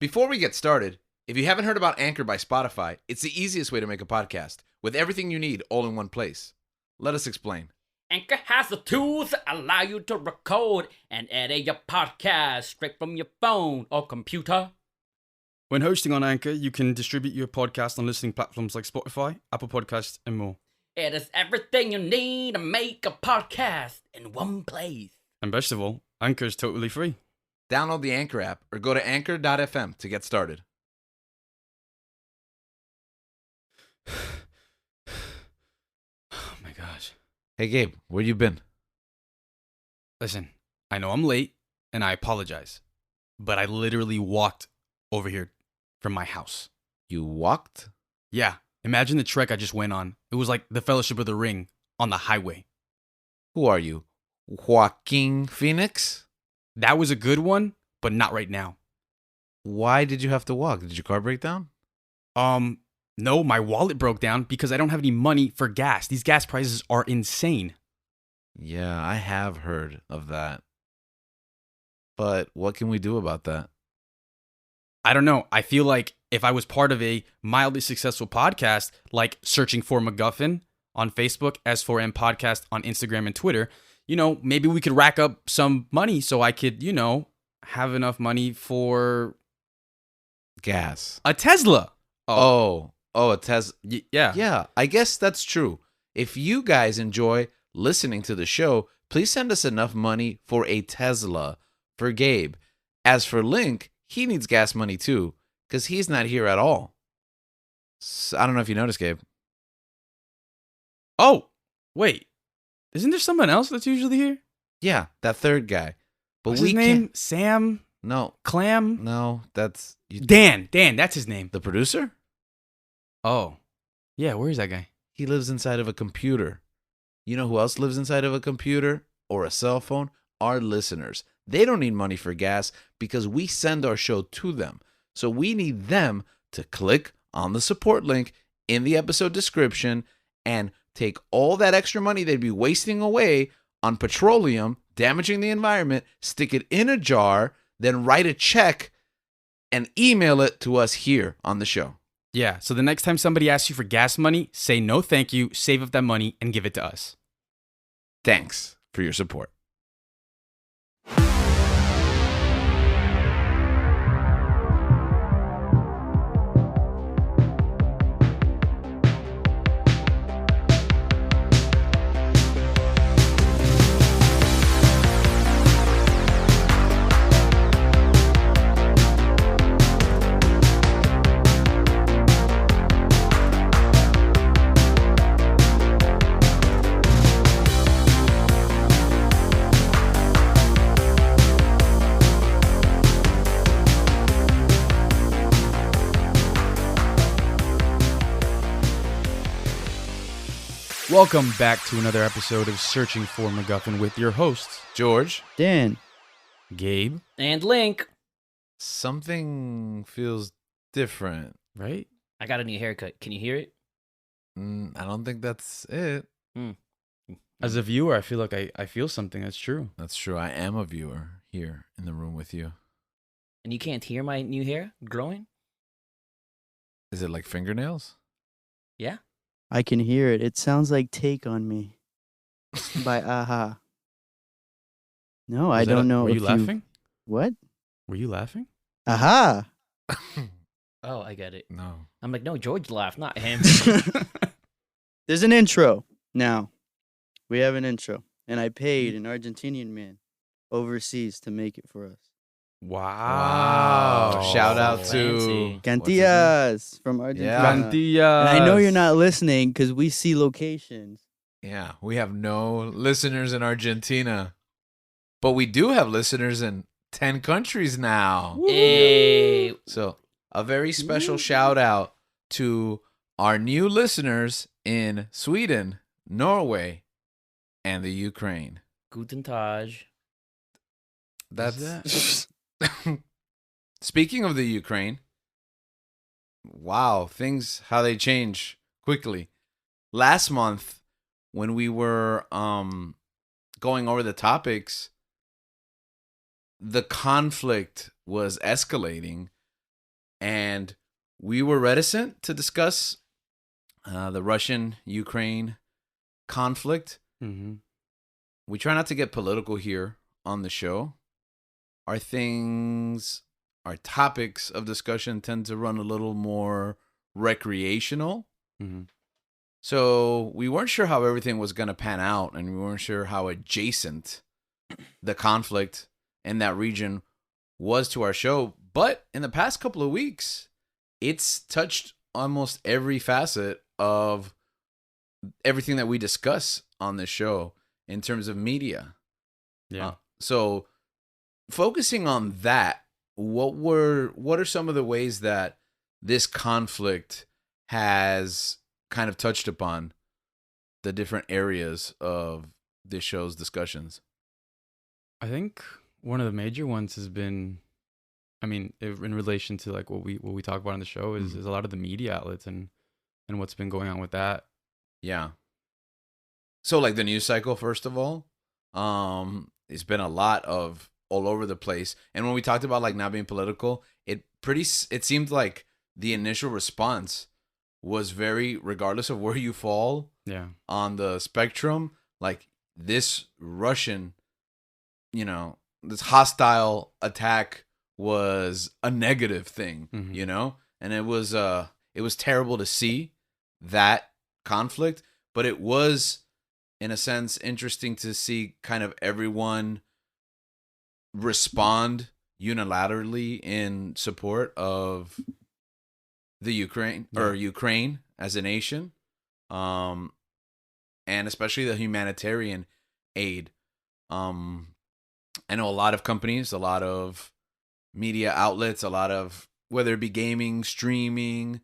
Before we get started, if you haven't heard about Anchor by Spotify, it's the easiest way to make a podcast with everything you need all in one place. Let us explain. Anchor has the tools that allow you to record and edit your podcast straight from your phone or computer. When hosting on Anchor, you can distribute your podcast on listening platforms like Spotify, Apple Podcasts, and more. It is everything you need to make a podcast in one place. And best of all, Anchor is totally free. Download the Anchor app or go to anchor.fm to get started. Oh my gosh. Hey, Gabe, where you been? Listen, I know I'm late, and I apologize, but I literally walked over here from my house. You walked? Yeah, imagine the trek I just went on. It was like the Fellowship of the Ring on the highway. Who are you? Joaquin Phoenix? That was a good one, but not right now. Why did you have to walk? Did your car break down? No, my wallet broke down because I don't have any money for gas. These gas prices are insane. Yeah, I have heard of that. But what can we do about that? I don't know. I feel like if I was part of a mildly successful podcast, like Searching for MacGuffin on Facebook, S4M Podcast on Instagram and Twitter, maybe we could rack up some money so I could, have enough money for Gas. a Tesla. Oh, a Tesla. Yeah. Yeah, I guess that's true. If you guys enjoy listening to the show, please send us enough money for a Tesla for Gabe. As for Link, he needs gas money too, because he's not here at all. So, I don't know if you noticed, Gabe. Oh, wait. Isn't there someone else that's usually here? Yeah, that third guy. But What's we his name? can't. Sam? No, Clam? no, that's Dan, that's his name. the producer. Oh. Yeah, where is that guy? He lives inside of a computer. You know who else lives inside of a computer or a cell phone? Our listeners. They don't need money for gas because we send our show to them. So we need them to click on the support link in the episode description and take all that extra money they'd be wasting away on petroleum, damaging the environment, stick it in a jar, then write a check and email it to us here on the show. Yeah, so the next time somebody asks you for gas money, say no thank you, save up that money, and give it to us. Thanks for your support. Welcome back to another episode of Searching for MacGuffin with your hosts, George, Dan. Gabe, And Link. something feels different. right? I got a new haircut. Can you hear it? I don't think that's it. As a viewer, I feel like I feel something. That's true. That's true. I am a viewer here in the room with you. And you can't hear my new hair growing? Is it like fingernails? Yeah. I can hear it. It sounds like Take on Me by Aha. No, I don't know. Were if you laughing? What? Were you laughing? Aha. Oh, I get it. No. I'm like, no, George laughed, not him. There's an intro now. We have an intro. And I paid an Argentinian man overseas to make it for us. Wow. Shout out Fancy. to Cantillas from Argentina. Yeah. Cantillas. And I know you're not listening because we see locations. Yeah, we have no listeners in Argentina, but we do have listeners in 10 countries now. Hey. So, a very special shout out to our new listeners in Sweden, Norway, and the Ukraine. Guten Tag. That's Speaking of the Ukraine, wow, things how they change quickly. Last month, when we were going over the topics, the conflict was escalating And we were reticent to discuss the Russian-Ukraine conflict. Mm-hmm. We try not to get political here on the show. Our topics of discussion tend to run a little more recreational. Mm-hmm. So we weren't sure how everything was going to pan out, and we weren't sure how adjacent the conflict in that region was to our show. But in the past couple of weeks, it's touched almost every facet of everything that we discuss on this show in terms of media. Yeah. So focusing on that, what are some of the ways that this conflict has kind of touched upon the different areas of this show's discussions? I think one of the major ones has been, I mean, in relation to like what we talk about on the show is a lot of the media outlets and what's been going on with that. Yeah. So like the news cycle, first of all, it's been a lot of all over the place. And when we talked about like not being political, it seemed like the initial response was very, regardless of where you fall on the spectrum, like this Russian, this hostile attack was a negative thing, and it was terrible to see that conflict, but it was in a sense interesting to see kind of everyone respond unilaterally in support of the Ukraine or Ukraine as a nation, and especially the humanitarian aid. I know a lot of companies, a lot of media outlets, a lot of, whether it be gaming, streaming,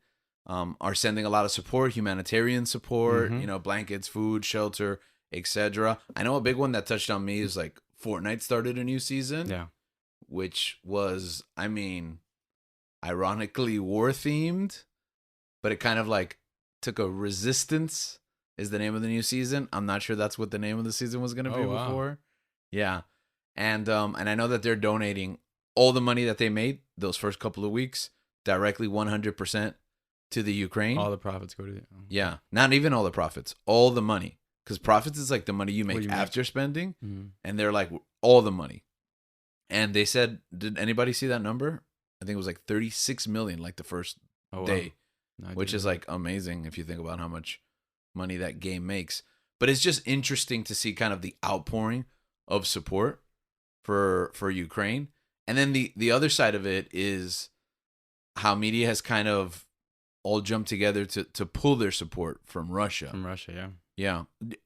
are sending a lot of support, humanitarian support, blankets, food, shelter, etc. I know a big one that touched on me is like Fortnite started a new season, which was, I mean, ironically war themed, but it kind of like took a Resistance is the name of the new season. I'm not sure that's what the name of the season was going to be before. Yeah. And I know that they're donating all the money that they made those first couple of weeks directly 100% to the Ukraine. All the profits go to Yeah. Not even all the profits, all the money. Because profits is like the money you make after spending. Mm-hmm. And they're like all the money. And they said, did anybody see that number? I think it was like 36 million like the first day, which is like amazing if you think about how much money that game makes. But it's just interesting to see kind of the outpouring of support for Ukraine. And then the other side of it is how media has kind of all jumped together to pull their support from Russia. From Russia, yeah. Yeah.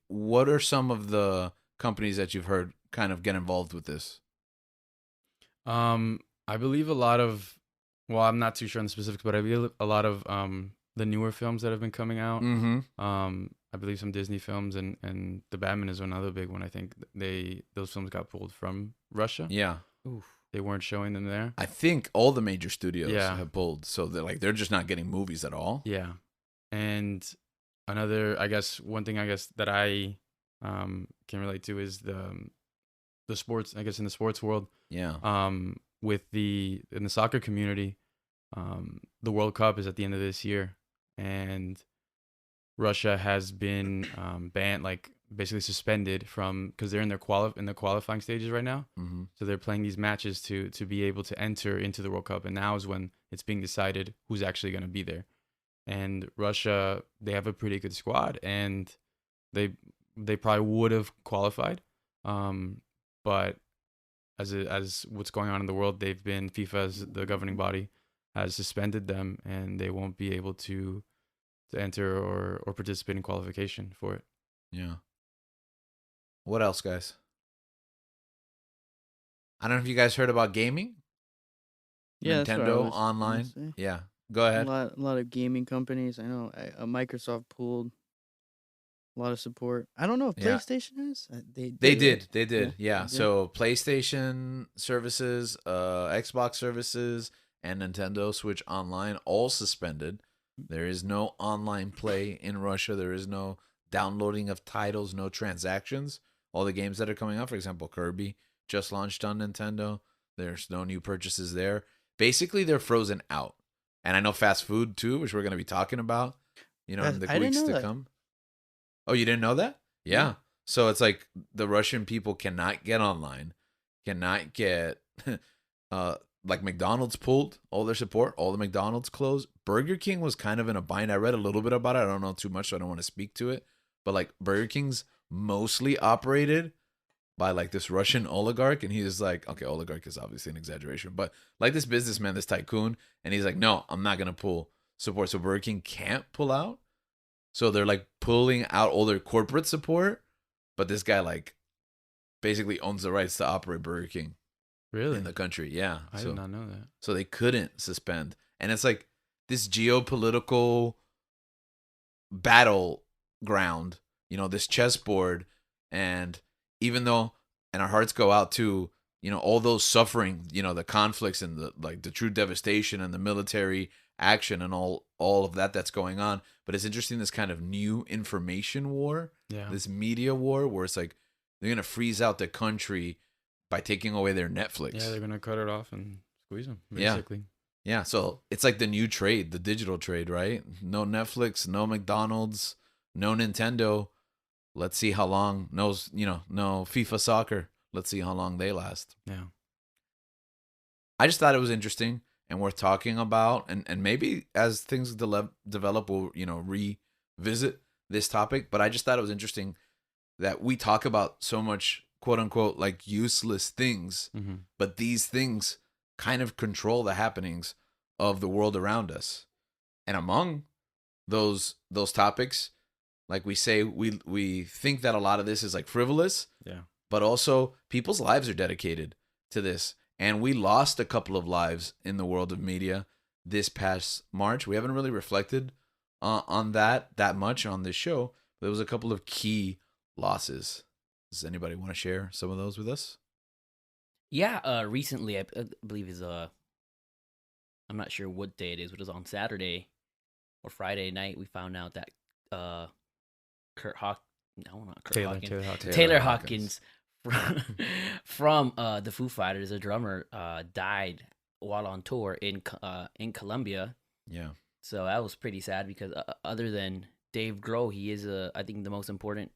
What are some of the companies that you've heard kind of get involved with this? I believe a lot of, well, I'm not too sure on the specifics, but I believe a lot of the newer films that have been coming out. Mm-hmm. I believe some Disney films and The Batman is another big one. I think those films got pulled from Russia. Yeah. Oof. They weren't showing them there. I think all the major studios have pulled, so they're just not getting movies at all. Yeah. And another, one thing that I can relate to is the sports, I guess in the sports world. Yeah. In the soccer community, the World Cup is at the end of this year, and Russia has been banned, like basically suspended from, because they're in their qualifying stages right now. Mm-hmm. So they're playing these matches to be able to enter into the World Cup, and now is when it's being decided who's actually going to be there. And Russia, they have a pretty good squad, and they probably would have qualified, but as what's going on in the world, FIFA as the governing body has suspended them, and they won't be able to enter or participate in qualification for it. Yeah. What else, guys? I don't know if you guys heard about gaming. Yeah, Nintendo Online. Yeah, go ahead. A lot of gaming companies. I know Microsoft pulled a lot of support. I don't know if PlayStation has. They did. Yeah. Yeah. So PlayStation services, Xbox services, and Nintendo Switch Online all suspended. There is no online play in Russia. There is no downloading of titles, no transactions. All the games that are coming out, for example, Kirby just launched on Nintendo. There's no new purchases there. Basically, they're frozen out. And I know fast food too, which we're going to be talking about, in the I didn't weeks know to that. come. Oh, you didn't know that? Yeah. So it's like the Russian people cannot get online, cannot get like McDonald's pulled all their support, all the McDonald's closed. Burger King was kind of in a bind. I read a little bit about it. I don't know too much, so I don't want to speak to it. But like Burger King's mostly operated by like this Russian oligarch, and he's like, okay, oligarch is obviously an exaggeration, but like this businessman, this tycoon, and he's like, no, I'm not gonna pull support. So Burger King can't pull out. So they're like pulling out all their corporate support, but this guy like basically owns the rights to operate Burger King Really? in the country. Yeah. I did not know that. So they couldn't suspend. And it's like this geopolitical battleground, this chessboard. And even though, and our hearts go out to, all those suffering, the conflicts and the true devastation and the military action and all of that's going on. But it's interesting, this kind of new information war, this media war, where it's like they're going to freeze out the country by taking away their Netflix. Yeah, they're going to cut it off and squeeze them, basically. Yeah, so it's like the new trade, the digital trade, right? No Netflix, no McDonald's, no Nintendo. Let's see how long. No FIFA soccer. Let's see how long they last. Yeah. I just thought it was interesting and worth talking about, and maybe as things develop, we'll revisit this topic. But I just thought it was interesting that we talk about so much, quote unquote, like useless things, but these things kind of control the happenings of the world around us. And among those topics, like we say, we think that a lot of this is like frivolous, but also people's lives are dedicated to this. And we lost a couple of lives in the world of media this past March. We haven't really reflected on that much on this show. There was a couple of key losses. Does anybody want to share some of those with us? Yeah, recently, I believe is I'm not sure what day it is, but it was on Saturday or Friday night. We found out that Taylor Hawkins from the Foo Fighters, a drummer, died while on tour in Colombia. Yeah. So that was pretty sad because other than Dave Grohl, he is I think the most important.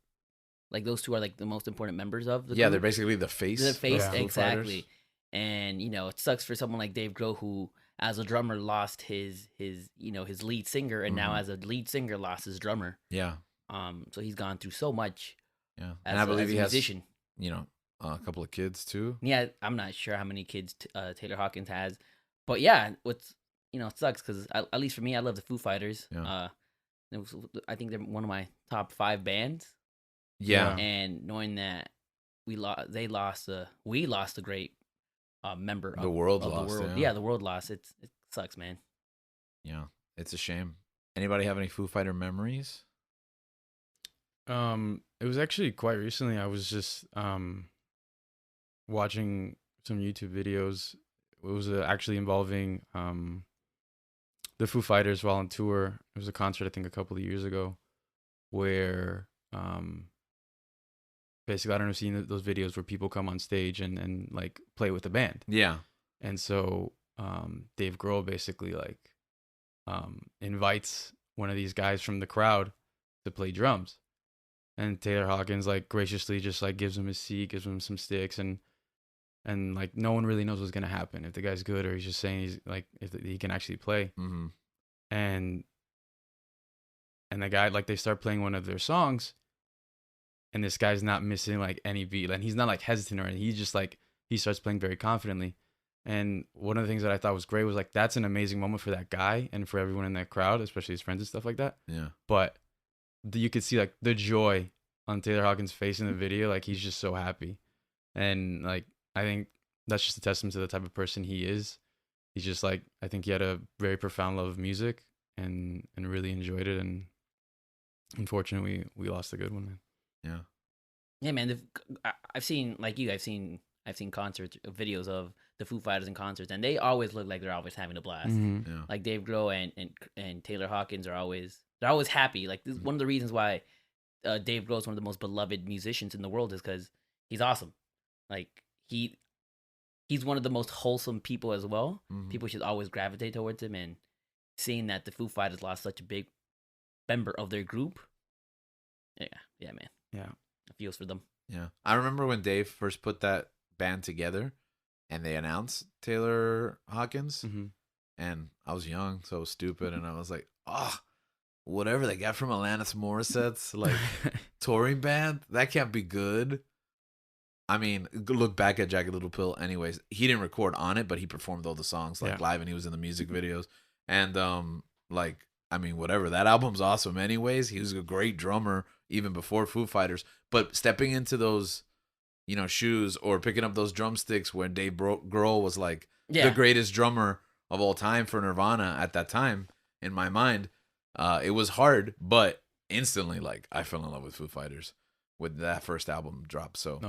Like those two are like the most important members of the group. They're basically the face. The face, of exactly. Fighters. And it sucks for someone like Dave Grohl, who as a drummer lost his lead singer, and now as a lead singer lost his drummer. Yeah. So he's gone through so much. Yeah. And I believe he has musician. A couple of kids too. Yeah, I'm not sure how many kids Taylor Hawkins has, but yeah, it sucks because at least for me, I love the Foo Fighters. Yeah. I think they're one of my top 5 bands. Yeah. And knowing that we lost a great member. The world of lost. The world. Yeah. The world lost. It sucks, man. Yeah, it's a shame. Anybody have any Foo Fighter memories? It was actually quite recently. I was just watching some YouTube videos. It was actually involving the Foo Fighters while on tour. It was a concert I think a couple of years ago, where basically I don't know if you've seen those videos where people come on stage and like play with the band. Yeah. And so Dave Grohl basically like invites one of these guys from the crowd to play drums. And Taylor Hawkins like graciously just like gives him his seat, gives him some sticks, and like no one really knows what's gonna happen, if the guy's good or he's just saying he's like if he can actually play. Mm-hmm. And the guy, like, they start playing one of their songs, and this guy's not missing like any beat, and he's not like hesitant or anything. He's just like he starts playing very confidently. And one of the things that I thought was great was like that's an amazing moment for that guy and for everyone in that crowd, especially his friends and stuff like that. Yeah. But you could see like the joy on Taylor Hawkins' face in the video. Like he's just so happy. And like I think that's just a testament to the type of person he is. He's just like, I think he had a very profound love of music and really enjoyed it. And unfortunately we lost a good one, man. Yeah. Yeah, man. I've seen, like you, I've seen concerts, videos of the Foo Fighters in concerts, and they always look like they're always having a blast. Mm-hmm. Yeah. Like Dave Grohl and Taylor Hawkins they're always happy. Like this is one of the reasons why Dave Grohl is one of the most beloved musicians in the world is because he's awesome. Like he's one of the most wholesome people as well. Mm-hmm. People should always gravitate towards him, and seeing that the Foo Fighters lost such a big member of their group. Yeah, man. Yeah. It feels for them. Yeah. I remember when Dave first put that band together and they announced Taylor Hawkins. Mhm. And I was young, so I was stupid. And I was like, whatever they got from Alanis Morissette's like touring band, that can't be good. I mean, look back at Jagged Little Pill. Anyways, he didn't record on it, but he performed all the songs like live, and he was in the music videos. And like, I mean, whatever. That album's awesome. Anyways, he was a great drummer even before Foo Fighters. But stepping into those, shoes or picking up those drumsticks when Dave Grohl was like the greatest drummer of all time for Nirvana at that time, in my mind, it was hard, but instantly, like, I fell in love with Foo Fighters with that first album drop. So,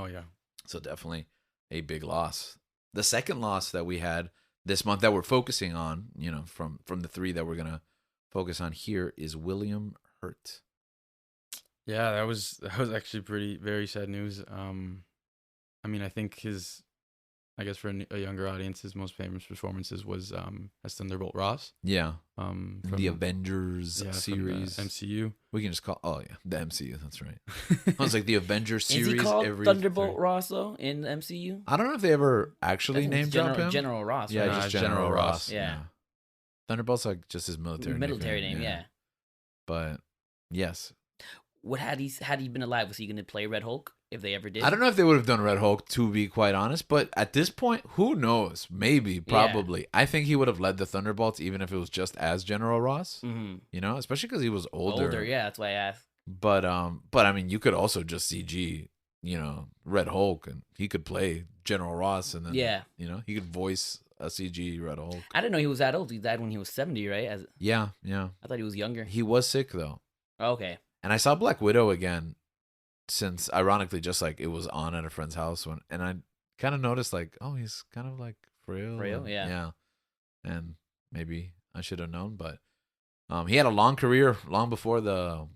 so definitely a big loss. The second loss that we had this month that we're focusing on, from the three that we're gonna focus on here, is William Hurt. Yeah, that was actually very sad news. I mean, I think I guess for a younger audience, his most famous performances was as Thunderbolt Ross. Yeah. From the Avengers series. From the MCU. We can just call the MCU, that's right. I was like the Avengers series. Is he called Thunderbolt Ross though in the MCU? I don't know if they ever actually name drop him. General Ross. Yeah, right? just General Ross. Yeah. Thunderbolt's like just his military name, yeah. But yes. Had he been alive, was he going to play Red Hulk if they ever did? I don't know if they would have done Red Hulk, to be quite honest, but at this point, who knows? Maybe, probably. Yeah. I think he would have led the Thunderbolts even if it was just as General Ross. Mm-hmm. Especially because he was older. Yeah, that's why I asked. But I mean, you could also just CG, Red Hulk, and he could play General Ross, and then he could voice a CG Red Hulk. I didn't know he was that old. He died when he was 70, right? Yeah. I thought he was younger. He was sick though. Okay. And I saw Black Widow again, since ironically just like it was on at a friend's house and I kind of noticed like, oh, he's kind of like frail. Yeah. And maybe I should have known, but he had a long career long before the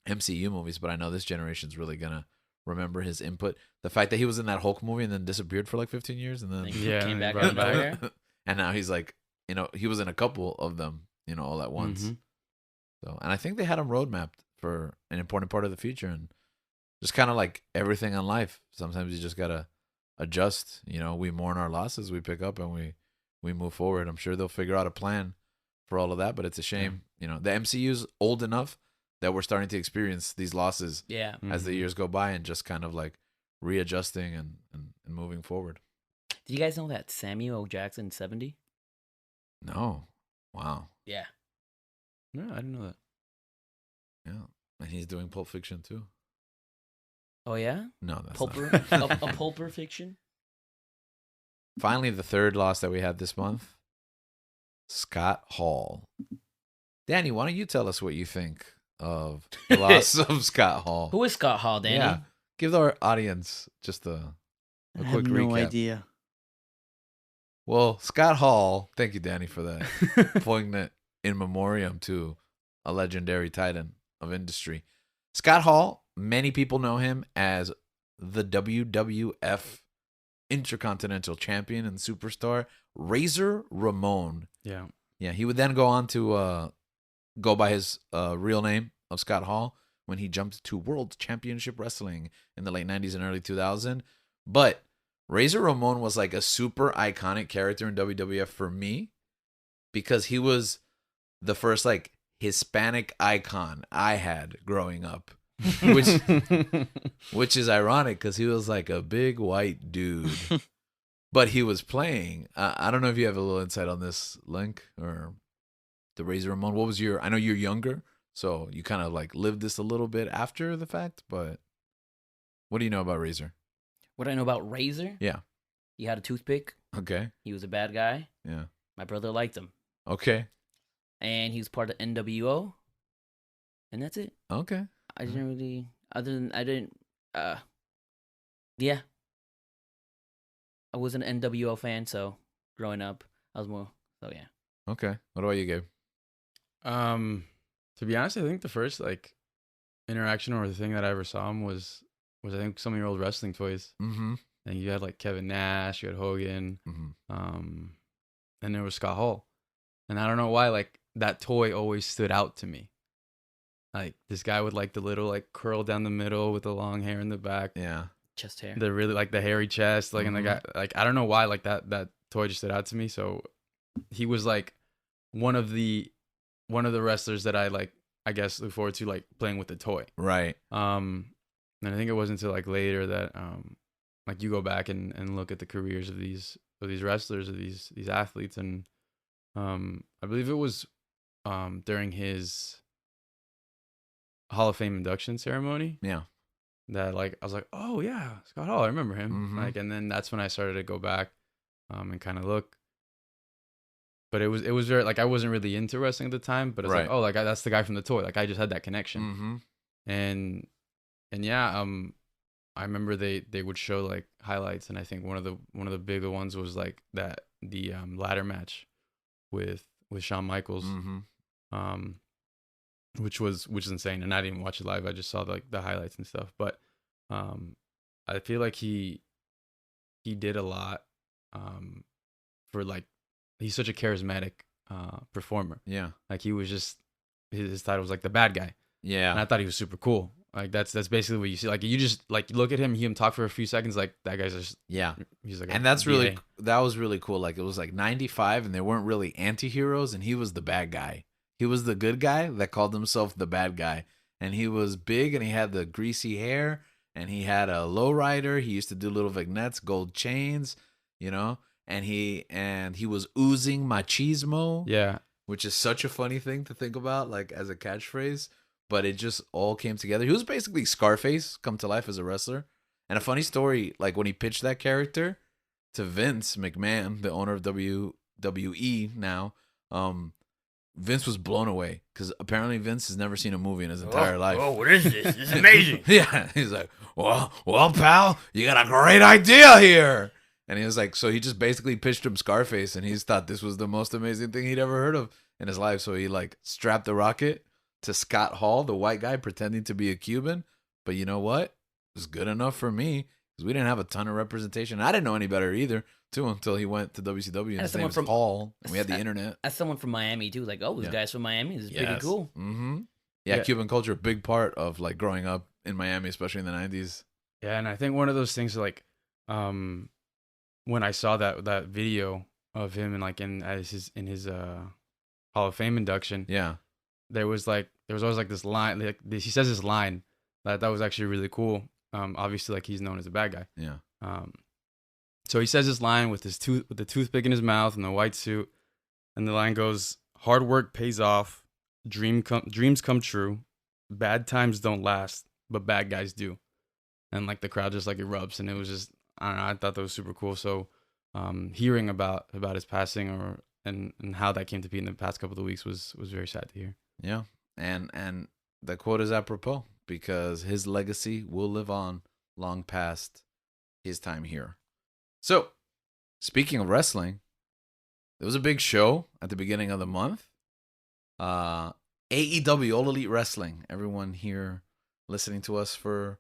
MCU movies, but I know this generation's really gonna remember his input. The fact that he was in that Hulk movie and then disappeared for like 15 years and then came back out nowhere. And now he's like, he was in a couple of them, all at once. Mm-hmm. So, and I think they had him roadmapped for an important part of the future, and just kind of like everything in life. Sometimes you just gotta adjust. We mourn our losses, we pick up, and we move forward. I'm sure they'll figure out a plan for all of that, but it's a shame. The MCU's old enough that we're starting to experience these losses as the years go by, and just kind of like readjusting and moving forward. Did you guys know that Samuel L. Jackson 70? No. Wow. Yeah. No, I didn't know that. Yeah. And he's doing Pulp Fiction too. Oh, yeah? No, that's Pulper, not. a Pulper Fiction? Finally, the third loss that we had this month, Scott Hall. Danny, why don't you tell us what you think of the loss of Scott Hall? Who is Scott Hall, Danny? Yeah. Give our audience just a quick recap. I have no idea. Well, Scott Hall, thank you, Danny, for that poignant in memoriam to a legendary titan of industry. Scott Hall, many people know him as the WWF Intercontinental Champion and Superstar, Razor Ramon. Yeah. Yeah, he would then go on to go by his real name of Scott Hall when he jumped to World Championship Wrestling in the late 90s and early 2000. But Razor Ramon was like a super iconic character in WWF for me because he was the first like Hispanic icon I had growing up, which is ironic because he was like a big white dude, but he was playing. I don't know if you have a little insight on this, Link, or the Razor Ramon. What was I know you're younger, so you kind of like lived this a little bit after the fact, but what do you know about Razor? What do I know about Razor? Yeah. He had a toothpick. Okay. He was a bad guy. Yeah. My brother liked him. Okay. And he was part of NWO. And that's it. Okay. I didn't really, yeah. I was an NWO fan, so growing up, I was more, so yeah. Okay. What about you, Gabe? To be honest, I think the first like interaction or the thing that I ever saw him was I think some of your old wrestling toys. Mm-hmm. And you had like Kevin Nash, you had Hogan, Mm-hmm. And there was Scott Hall. And I don't know why, like that toy always stood out to me. Like this guy with like the little like curl down the middle with the long hair in the back. Yeah. Chest hair. The really like the hairy chest, like and the guy like I don't know why like that toy just stood out to me. So he was like one of the wrestlers that I like I guess look forward to like playing with the toy. Right. And I think it wasn't until like later that like you go back and look at the careers of these wrestlers, of these athletes, and I believe it was during his Hall of Fame induction ceremony. Yeah. That like I was like, oh yeah, Scott Hall, I remember him. Mhm. Like, and then that's when I started to go back, and kind of look. But it was very like I wasn't really into wrestling at the time, but it's Right. like, oh, like that's the guy from the toy. Like I just had that connection, Mm-hmm. and yeah, I remember they would show like highlights, and I think one of the bigger ones was like that the ladder match with Shawn Michaels. Mm-hmm. Which was insane, and I didn't even watch it live. I just saw the highlights and stuff. But I feel like he did a lot for like he's such a charismatic performer. Yeah. Like he was just his title was like the bad guy, Yeah. and I thought he was super cool. Like that's basically what you see. Like you just like look at him, hear him talk for a few seconds. Like that guy's just Yeah. he's like, And that's really that was really cool. Like it was like 95 and there weren't really anti-heroes and he was the bad guy. He was the good guy that called himself the bad guy. And he was big and he had the greasy hair and he had a lowrider. He used to do little vignettes, gold chains, you know, and he was oozing machismo, yeah. which is such a funny thing to think about, like as a catchphrase. But it just all came together. He was basically Scarface come to life as a wrestler. And a funny story, like when he pitched that character to Vince McMahon, the owner of WWE now, Vince was blown away because apparently Vince has never seen a movie in his entire life. Oh, what is this? This is amazing. Yeah, he's like, well, pal, you got a great idea here. And he was like, so he just basically pitched him Scarface, and he's thought this was the most amazing thing he'd ever heard of in his life. So he like strapped the rocket to Scott Hall, the white guy pretending to be a Cuban. But you know what? It was good enough for me because we didn't have a ton of representation. I didn't know any better either, too, until he went to WCW. And his name was Hall, and we had the internet. As someone from Miami too, like, oh, this guy's from Miami. This is pretty cool. Mm-hmm. Yeah, Cuban culture, a big part of like growing up in Miami, especially in the 90s. Yeah, and I think one of those things like, when I saw that video of him and like in his Hall of Fame induction, Yeah, there was always like this line, like he says this line that was actually really cool. Obviously like he's known as a bad guy. yeah. So he says this line with the toothpick in his mouth and the white suit, and the line goes, "Hard work pays off, dreams come true, bad times don't last, but bad guys do." And like the crowd just like erupts, and it was just I don't know. I thought that was super cool. So, hearing about his passing and how that came to be in the past couple of weeks was very sad to hear. Yeah, and the quote is apropos because his legacy will live on long past his time here. So, speaking of wrestling, there was a big show at the beginning of the month. AEW, All Elite Wrestling. Everyone here listening to us for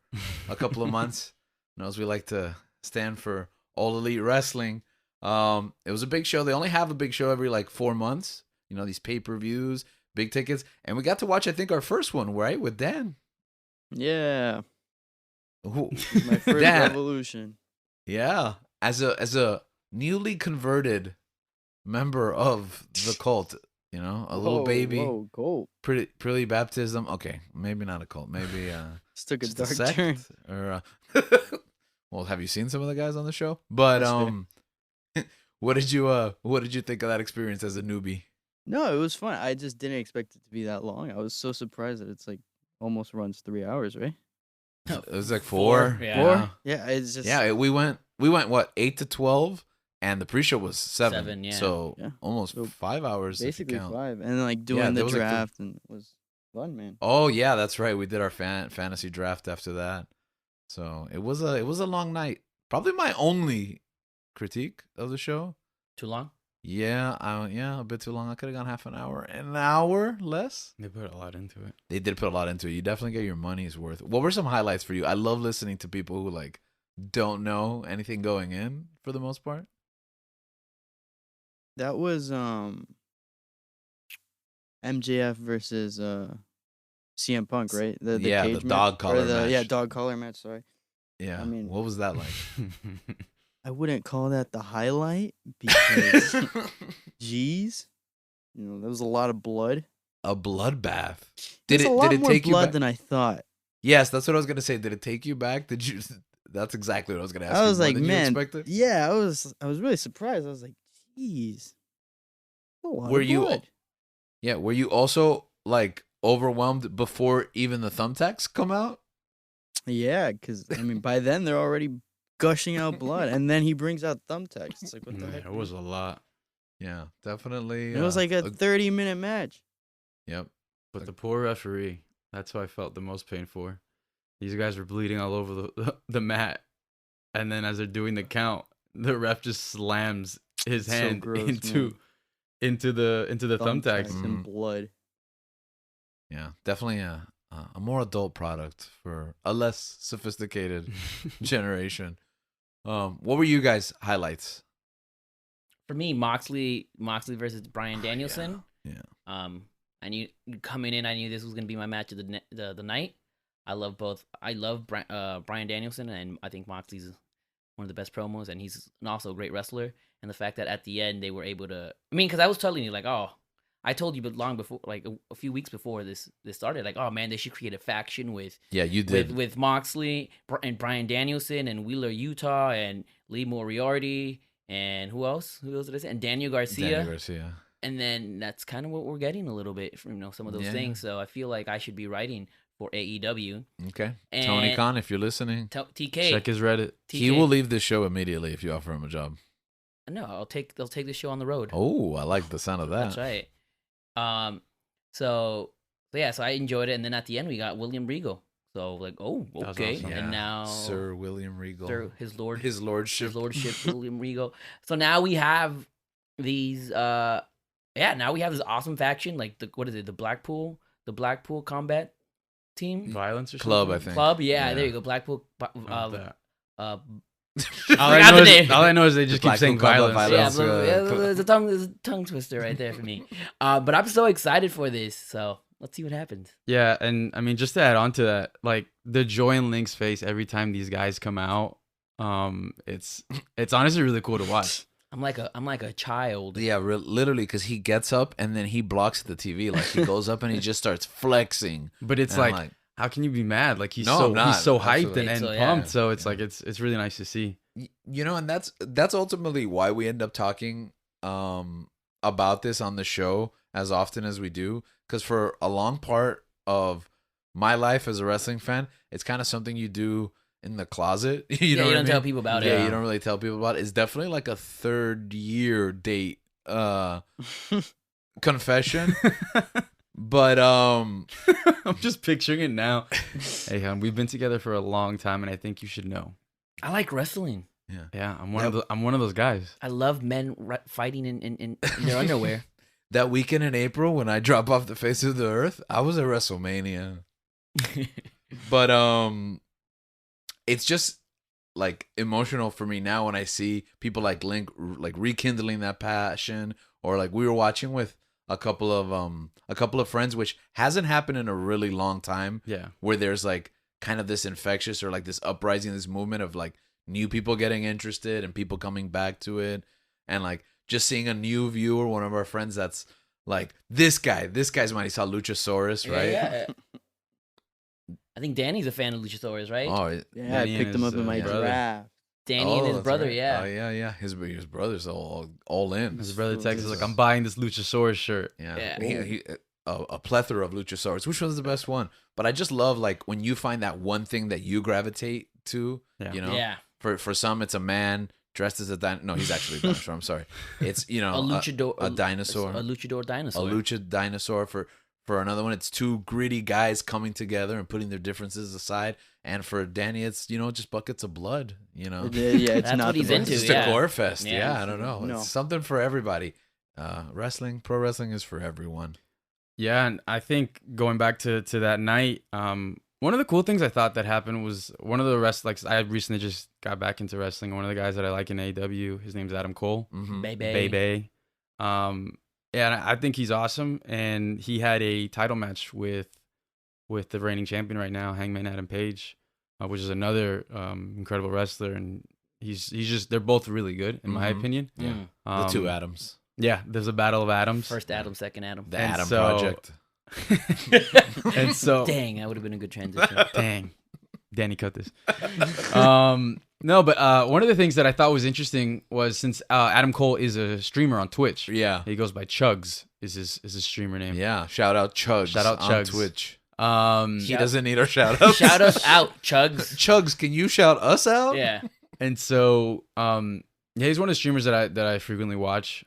a couple of months knows we like to stand for All Elite Wrestling. It was a big show. They only have a big show every like 4 months. You know, these pay-per-views, big tickets. And we got to watch, I think, our first one, right? With Dan. Yeah. Who? My first Dan. revolution. Yeah. As a newly converted member of the cult, you know, a little baby. Whoa, cult. Pretty baptism. Okay, maybe not a cult. Maybe This took a just dark sect, turn. or well, have you seen some of the guys on the show? But what did you think of that experience as a newbie? No, it was fun. I just didn't expect it to be that long. I was so surprised that it's like almost runs 3 hours, right? It was like 4. Yeah. 4? Yeah, it's just We went what 8 to 12, and the pre-show was 7. 7, yeah. So Yeah. almost So 5 hours. basically if you count. 5, and like doing there the was, like, draft, and it was fun, man. Oh yeah, that's right. We did our fantasy draft after that. So it was a long night. Probably my only critique of the show. Too long? Yeah, a bit too long. I could have gone half an hour less. They put a lot into it. They did put a lot into it. You definitely get your money's worth. What were some highlights for you? I love listening to people who like don't know anything going in for the most part. That was MJF versus CM Punk, right? The Yeah, the cage dog match, collar or the, match. Yeah, dog collar match. Sorry, Yeah. I mean- what was that like? I wouldn't call that the highlight because, geez, there was a lot of blood. A bloodbath. There's a lot did it more take you blood back? than I thought. Yes, that's what I was gonna say. Did it take you back? Did you? That's exactly what I was gonna ask. I you. was More like, than you man, expected? yeah, I was really surprised. I was like, geez, a lot Were of you? blood. Yeah. Were you also like overwhelmed before even the thumbtacks come out? Yeah, because I mean, by then they're already gushing out blood, and then he brings out thumbtacks. It's like, what the Yeah, heck? it was a lot. Yeah, definitely. It was like a 30-minute match. Yep. But the poor referee, that's who I felt the most pain for. These guys were bleeding all over the mat. And then as they're doing the count, the ref just slams his So hand gross, into the thumbtacks. and blood. Yeah, definitely a more adult product for a less sophisticated generation. What were you guys' highlights? For me, Moxley versus Bryan Danielson. Yeah. I knew coming in, I knew this was gonna be my match of the night. I love both. I love Bryan Danielson, and I think Moxley's one of the best promos, and he's also a great wrestler. And the fact that at the end they were able to, I mean, because I was telling you like, oh, I told you, but long before, like a few weeks before this started, like, oh man, they should create a faction with Yeah, you did. with Moxley and Bryan Danielson and Wheeler Utah and Lee Moriarty and who else? Who else did I say? And Daniel Garcia. Daniel Garcia. And then that's kind of what we're getting a little bit from some of those Yeah. things. So I feel like I should be writing for AEW. Okay. And Tony Khan, if you're listening, TK. Check his Reddit. TK. he will leave this show immediately if you offer him a job. No, they'll take the show on the road. Oh, I like the sound of that. That's right. So I enjoyed it, and then at the end we got William Regal. So like, oh, That was okay, awesome. and now Sir William Regal. his lordship, His lordship. William Regal. So now we have these, now we have this awesome faction, like the Blackpool Combat Team Violence or Club, something? I think. Club. Yeah, Yeah. there you go, Blackpool. Not that. Uh, All I forgot know the is- name. all I know is they just keep Blackpool saying Combat violence. Violence. yeah, Let's, there's a tongue twister right there for me. But I'm so excited for this. So let's see what happens. Yeah, and I mean, just to add on to that, like the joy in Link's face every time these guys come out, it's honestly really cool to watch. I'm like a child. Yeah, literally, because he gets up and then he blocks the TV. Like he goes up and he just starts flexing. But it's And I'm like, how can you be mad? Like he's No, I'm not. so hyped Absolutely. and So, yeah. pumped. So it's Yeah. like it's really nice to see. You know, and that's ultimately why we end up talking about this on the show as often as we do, because for a long part of my life as a wrestling fan, it's kind of something you do in the closet. You know you what I don't tell mean? people about Yeah, it. you don't really tell people about it. It's definitely like a third year date confession. But I'm just picturing it now. Hey, hon, we've been together for a long time, and I think you should know. I like wrestling. Yeah, I'm one of those guys. I love men fighting in their underwear. that weekend in April when I drop off the face of the earth, I was at WrestleMania. But it's just like emotional for me now when I see people like Link like rekindling that passion, or like we were watching with a couple of friends, which hasn't happened in a really long time, Yeah. where there's like kind of this infectious or like this uprising, this movement of like new people getting interested and people coming back to it, and like just seeing a new viewer, one of our friends that's like this guy's mine. He saw Luchasaurus, right? Yeah. I think Danny's a fan of Luchasaurus, right? Oh, Yeah, I Danny and picked him his, up in my brother. draft. Danny and his that's brother, right. yeah. Oh, yeah. His brother's all in. His brother So texts this like, is- I'm buying this Luchasaurus shirt. Yeah. Yeah. A plethora of Luchasaurus. Which one's the best one? But I just love like when you find that one thing that you gravitate to. Yeah. You know, Yeah. for some it's a man dressed as a dinosaur. No, he's actually a dinosaur. I'm sorry. It's A luchador. a dinosaur. A luchador a dinosaur. lucha dinosaur. For another one, it's two gritty guys coming together and putting their differences aside. And for Danny, it's just buckets of blood. Yeah, it's That's not what the he's best. into, It's just yeah. a gore fest. Yeah. Yeah, I don't know. No. It's something for everybody. Pro wrestling is for everyone. Yeah, and I think going back to that night, one of the cool things I thought that happened was one of the wrestlers. I recently just got back into wrestling. One of the guys that I like in AEW, his name's Adam Cole. Mm-hmm. Baby. Bebe. Yeah, and I think he's awesome, and he had a title match with the reigning champion right now, Hangman Adam Page, which is another incredible wrestler, and he's just they're both really good in my Mhm. opinion. Yeah. The two Adams. Yeah, there's a battle of Adams. First Adam, second Adam. The And Adam so- Project. And so Dang, that would have been a good transition. dang, Danny cut this. No, but one of the things that I thought was interesting was since Adam Cole is a streamer on Twitch. Yeah. He goes by Chugs is his streamer name. Yeah. Shout out Chugs. Shout out on Chugs. Twitch. He He doesn't need our shout outs. Shout us out, Chugs. Chugs, can you shout us out? Yeah. And so yeah, he's one of the streamers that I frequently watch.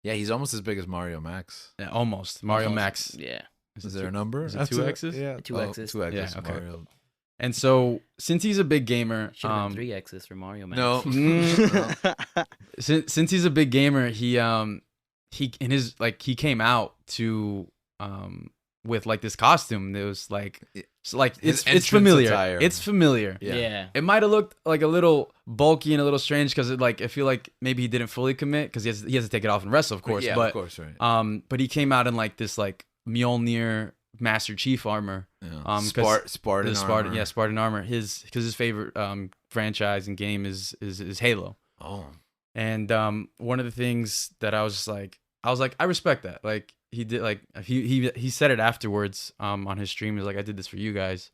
Yeah, he's almost as big as Mario Max. Yeah, almost Mario Almost. Max. Yeah. Is there a number? is it after two that? X's? Yeah, Two X's. 2 X's. Yeah, okay. Mario. And so since he's a big gamer, Should have been 3 X's for Mario Max. No. since he's a big gamer, he in his he came out to with like this costume. It was like His it's entrance familiar. attire. It's familiar. Yeah. It might have looked like a little bulky and a little strange because I feel like maybe he didn't fully commit because he has to take it off and wrestle, of course. Yeah, but of course, right. but he came out in like this like Mjolnir Master Chief armor. Yeah. 'cause Spartan the armor. yeah, Spartan armor. His favorite franchise and game is Halo. Oh. And one of the things that I was like, I respect that. Like he did, like he said it afterwards on his stream. He was like, I did this for you guys,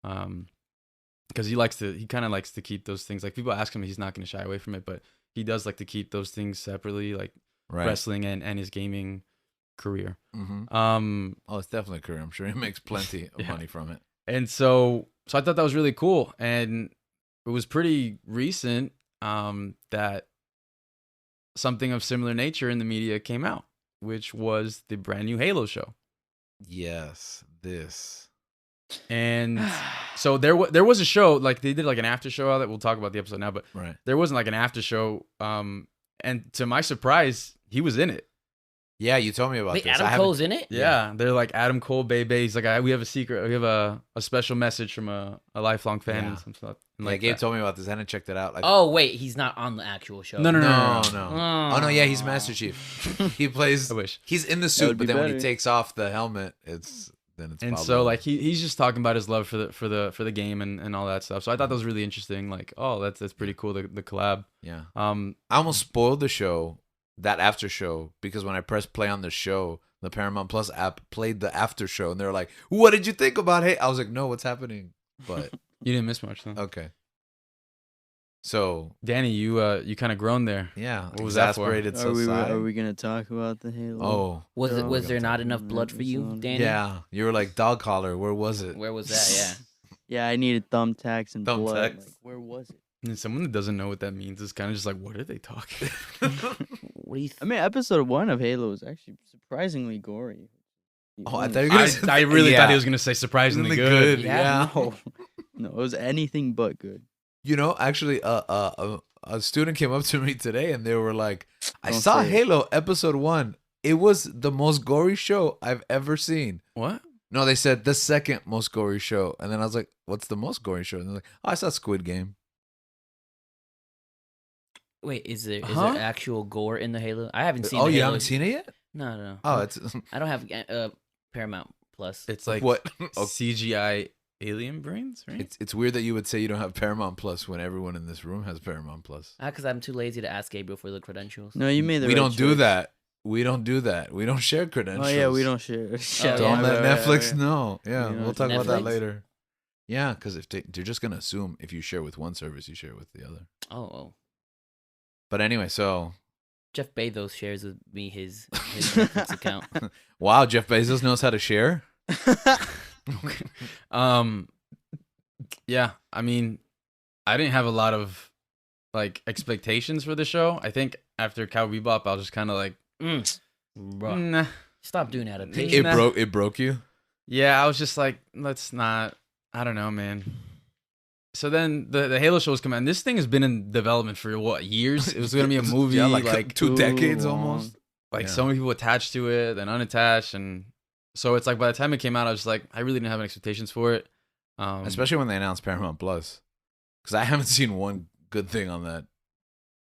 because he kind of likes to keep those things. Like people ask him, he's not going to shy away from it, but he does like to keep those things separately, like Right. wrestling and his gaming career. Mm-hmm. Oh, it's definitely a career. I'm sure he makes plenty of Yeah. money from it. And so I thought that was really cool, and it was pretty recent that something of similar nature in the media came out, which was the brand new Halo show. Yes, this. And so there was a show, like they did like an after show of it. We'll talk about the episode now, but Right. there wasn't like an after show. And to my surprise, he was in it. Yeah, you told me about Wait, this. Adam Cole's in it? Yeah, they're like Adam Cole, Bebe. He's like, we have a secret. We have a special message from a lifelong fan Yeah. and some stuff. And Yeah, like Gabe that. told me about this. I hadn't checked it out. Oh, wait, he's not on the actual show. No. No. Oh. Oh no, yeah, he's Master Chief. He plays. I wish. He's in the would suit, be but then when he better. takes off the helmet, it's And Pablo. so like he's just talking about his love for the game and all that stuff. So I thought that was really interesting. Like, oh, that's pretty cool, the collab. Yeah. Um, I almost spoiled the show, that after show, because when I pressed play on the show, the Paramount Plus app played the after show, and they were like, "What did you think about it?" I was like, "No, what's happening?" But you didn't miss much, though. okay. So Danny, you kind of grown there. yeah, What was that for? exasperated society. Are we gonna talk about the Halo? Oh, Was Yeah, was we're there gonna not talk enough about blood for you, episode. Danny? yeah. You were like dog collar. Where was it? Where was that? Yeah, I needed thumbtacks and blood. Thumbtacks. Like, where was it? And someone that doesn't know what that means is kind of just like, what are they talking? Yeah. What do you I mean, episode 1 of Halo is actually surprisingly gory. Oh, I thought you were gonna say- I really Yeah. thought he was gonna say surprisingly good. Yeah. No, no, it was anything but good. You know, actually, a student came up to me today, and they were like, "I Don't saw say it. Halo episode 1. It was the most gory show I've ever seen." What? No, they said the second most gory show, and then I was like, "What's the most gory show?" And they're like, "Oh, I saw Squid Game." Wait, is there Huh? actual gore in the Halo? I haven't seen. Oh, the you Halo. haven't seen it yet? No. Oh, it's I don't have Paramount Plus. It's like what? Oh, CGI alien brains, right? it's weird that you would say you don't have Paramount Plus when everyone in this room has Paramount Plus. Because I'm too lazy to ask Gabriel for the credentials. No, you made the We right don't do choice. that. We don't do that. We don't share credentials. Oh yeah, we don't share. yeah, Don't let yeah, Netflix know. Yeah, You know, we'll talk about that Netflix? later. Yeah, because if they're just gonna assume if you share with one service, you share with the other. Oh. But anyway, so Jeff Bezos shares with me his Netflix account. wow, Jeff Bezos knows how to share. Yeah, I mean, I didn't have a lot of like expectations for the show. I think after Cowboy Bebop, I was just kind of like, Bruh. nah. Stop doing adaptation. It broke you. Yeah, I was just like, let's not. I don't know, man. So then the Halo show was coming out, and this thing has been in development for what, years? It was gonna be a movie, Yeah, like two too decades long. almost. like Yeah. so many people attached to it, then unattached, and so it's like by the time it came out, I was like, I really didn't have any expectations for it. Especially when they announced Paramount Plus, because I haven't seen one good thing on that.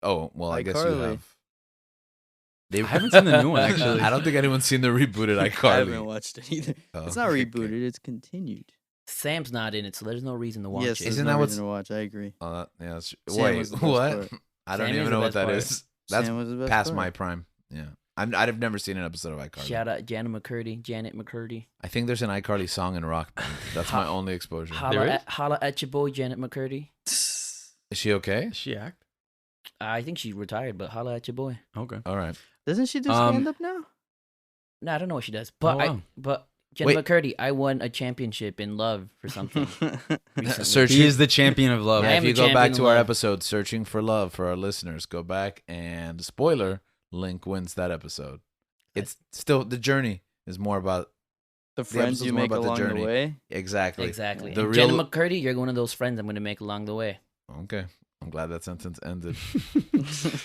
Oh well, I guess you iCarly. have. They I haven't seen the new one, actually. I don't think anyone's seen the rebooted I haven't iCarly. watched it either. Oh, It's not okay. rebooted. It's continued. Sam's not in it, so there's no reason to watch Yes, it. there's Isn't no that reason to watch. I agree. Oh, yeah. That's, Sam wait, was the best what? part. I don't Sam even is know the what best that part. is. That's Sam was the best past part. my prime. Yeah, I've never seen an episode of iCarly. Shout out Janet McCurdy. I think there's an iCarly song in Rock Band. That's my only exposure. Holla at your boy, Janet McCurdy. Is she okay? Does she act? I think she's retired, but holla at your boy. Okay. All right. Doesn't she do Um, stand up now? No, I don't know what she does, but Oh, wow. but Janet Wait. McCurdy, I won a championship in love for something. recently. Search- He is the champion of love. I Yeah, am if you the go back champion to of our love. episode, Searching for Love, for our listeners, go back and spoiler, Link wins that episode. It's still, the journey is more about, The friends episode's you more make about the along the journey. way. exactly. Exactly. The Janet real- McCurdy, you're one of those friends I'm going to make along the way, Okay. I'm glad that sentence ended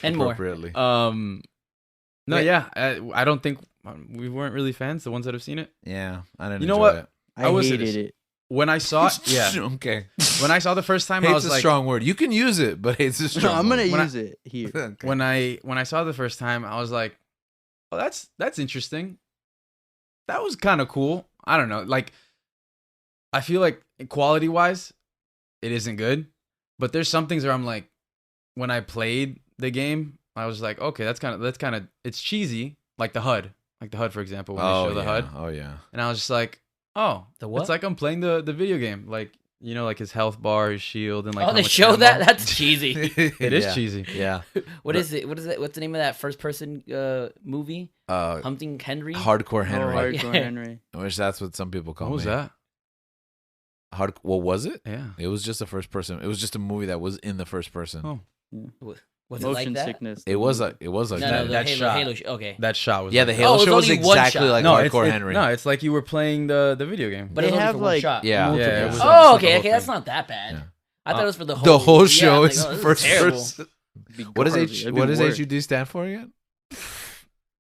and more. appropriately. No, Wait. yeah. I don't think we weren't really fans. The ones that have seen it. Yeah, I didn't You know enjoy what? it. I will say hated this. it. When I saw it, yeah. Okay. When I saw the first time, I Hate's was a like, strong word. You can use it, but hate's a strong No, I'm gonna word. When I- use it here. Okay. when I saw the first time, I was like, oh, that's interesting. That was kind of cool. I don't know. Like, I feel like quality wise, it isn't good. But there's some things where I'm like, when I played the game, I was like, okay, that's kind of it's cheesy, like the HUD, for example, when they show the yeah. HUD, Oh yeah. and I was just like, oh, The what? It's like I'm playing the video game, like like his health bar, his shield, and like Oh, how they much show ammo. that? That's cheesy. It is Yeah. cheesy. Yeah. What is it? What is it? What's the name of that first person movie? Uh, Hunting Henry? Hardcore Oh, Henry. Hardcore Yeah. Henry. I wish that's what some people call What was me. that? What was it? Yeah. It was just a first person. It was just a movie that was in the first person. Oh. Was it Motion like that? sickness. It was like No, that. no, the that Halo, shot. Halo. Okay, That shot was Yeah, like the that. Halo Oh, it was show was only one exactly shot. like no, Hardcore it's, Henry. No, it's like you were playing the video game. but They it was only have, for one like, shot. Yeah. Yeah, it multiple was shots. not Oh, the okay, whole okay, that's thing. not that bad. Yeah. I thought it was for the whole. The whole yeah, show I'm is like, oh, this first terrible. person. Be What is garbage. That'd be What does worse. HUD stand for again?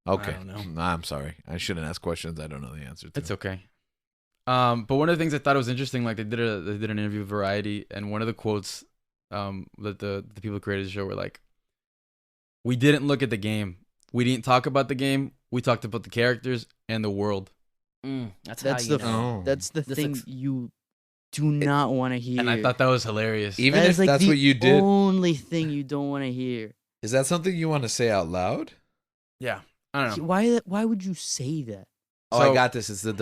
Okay. don't know. Nah, I'm sorry. I shouldn't ask questions I don't know the answer to. It's okay. But one of the things I thought was interesting, like they did an interview with Variety, and one of the quotes that the people who created the show were like, "We didn't look at the game. We didn't talk about the game. We talked about the characters and the world." That's That's how you the know. Oh. that's the This thing ex- you do not want to hear. And I thought that was hilarious. Even That if is, like, that's the what you did, only thing you don't want to hear. is that something you want to say out loud? Yeah, I don't know. Why would you say that? Oh, I So- got this. It's the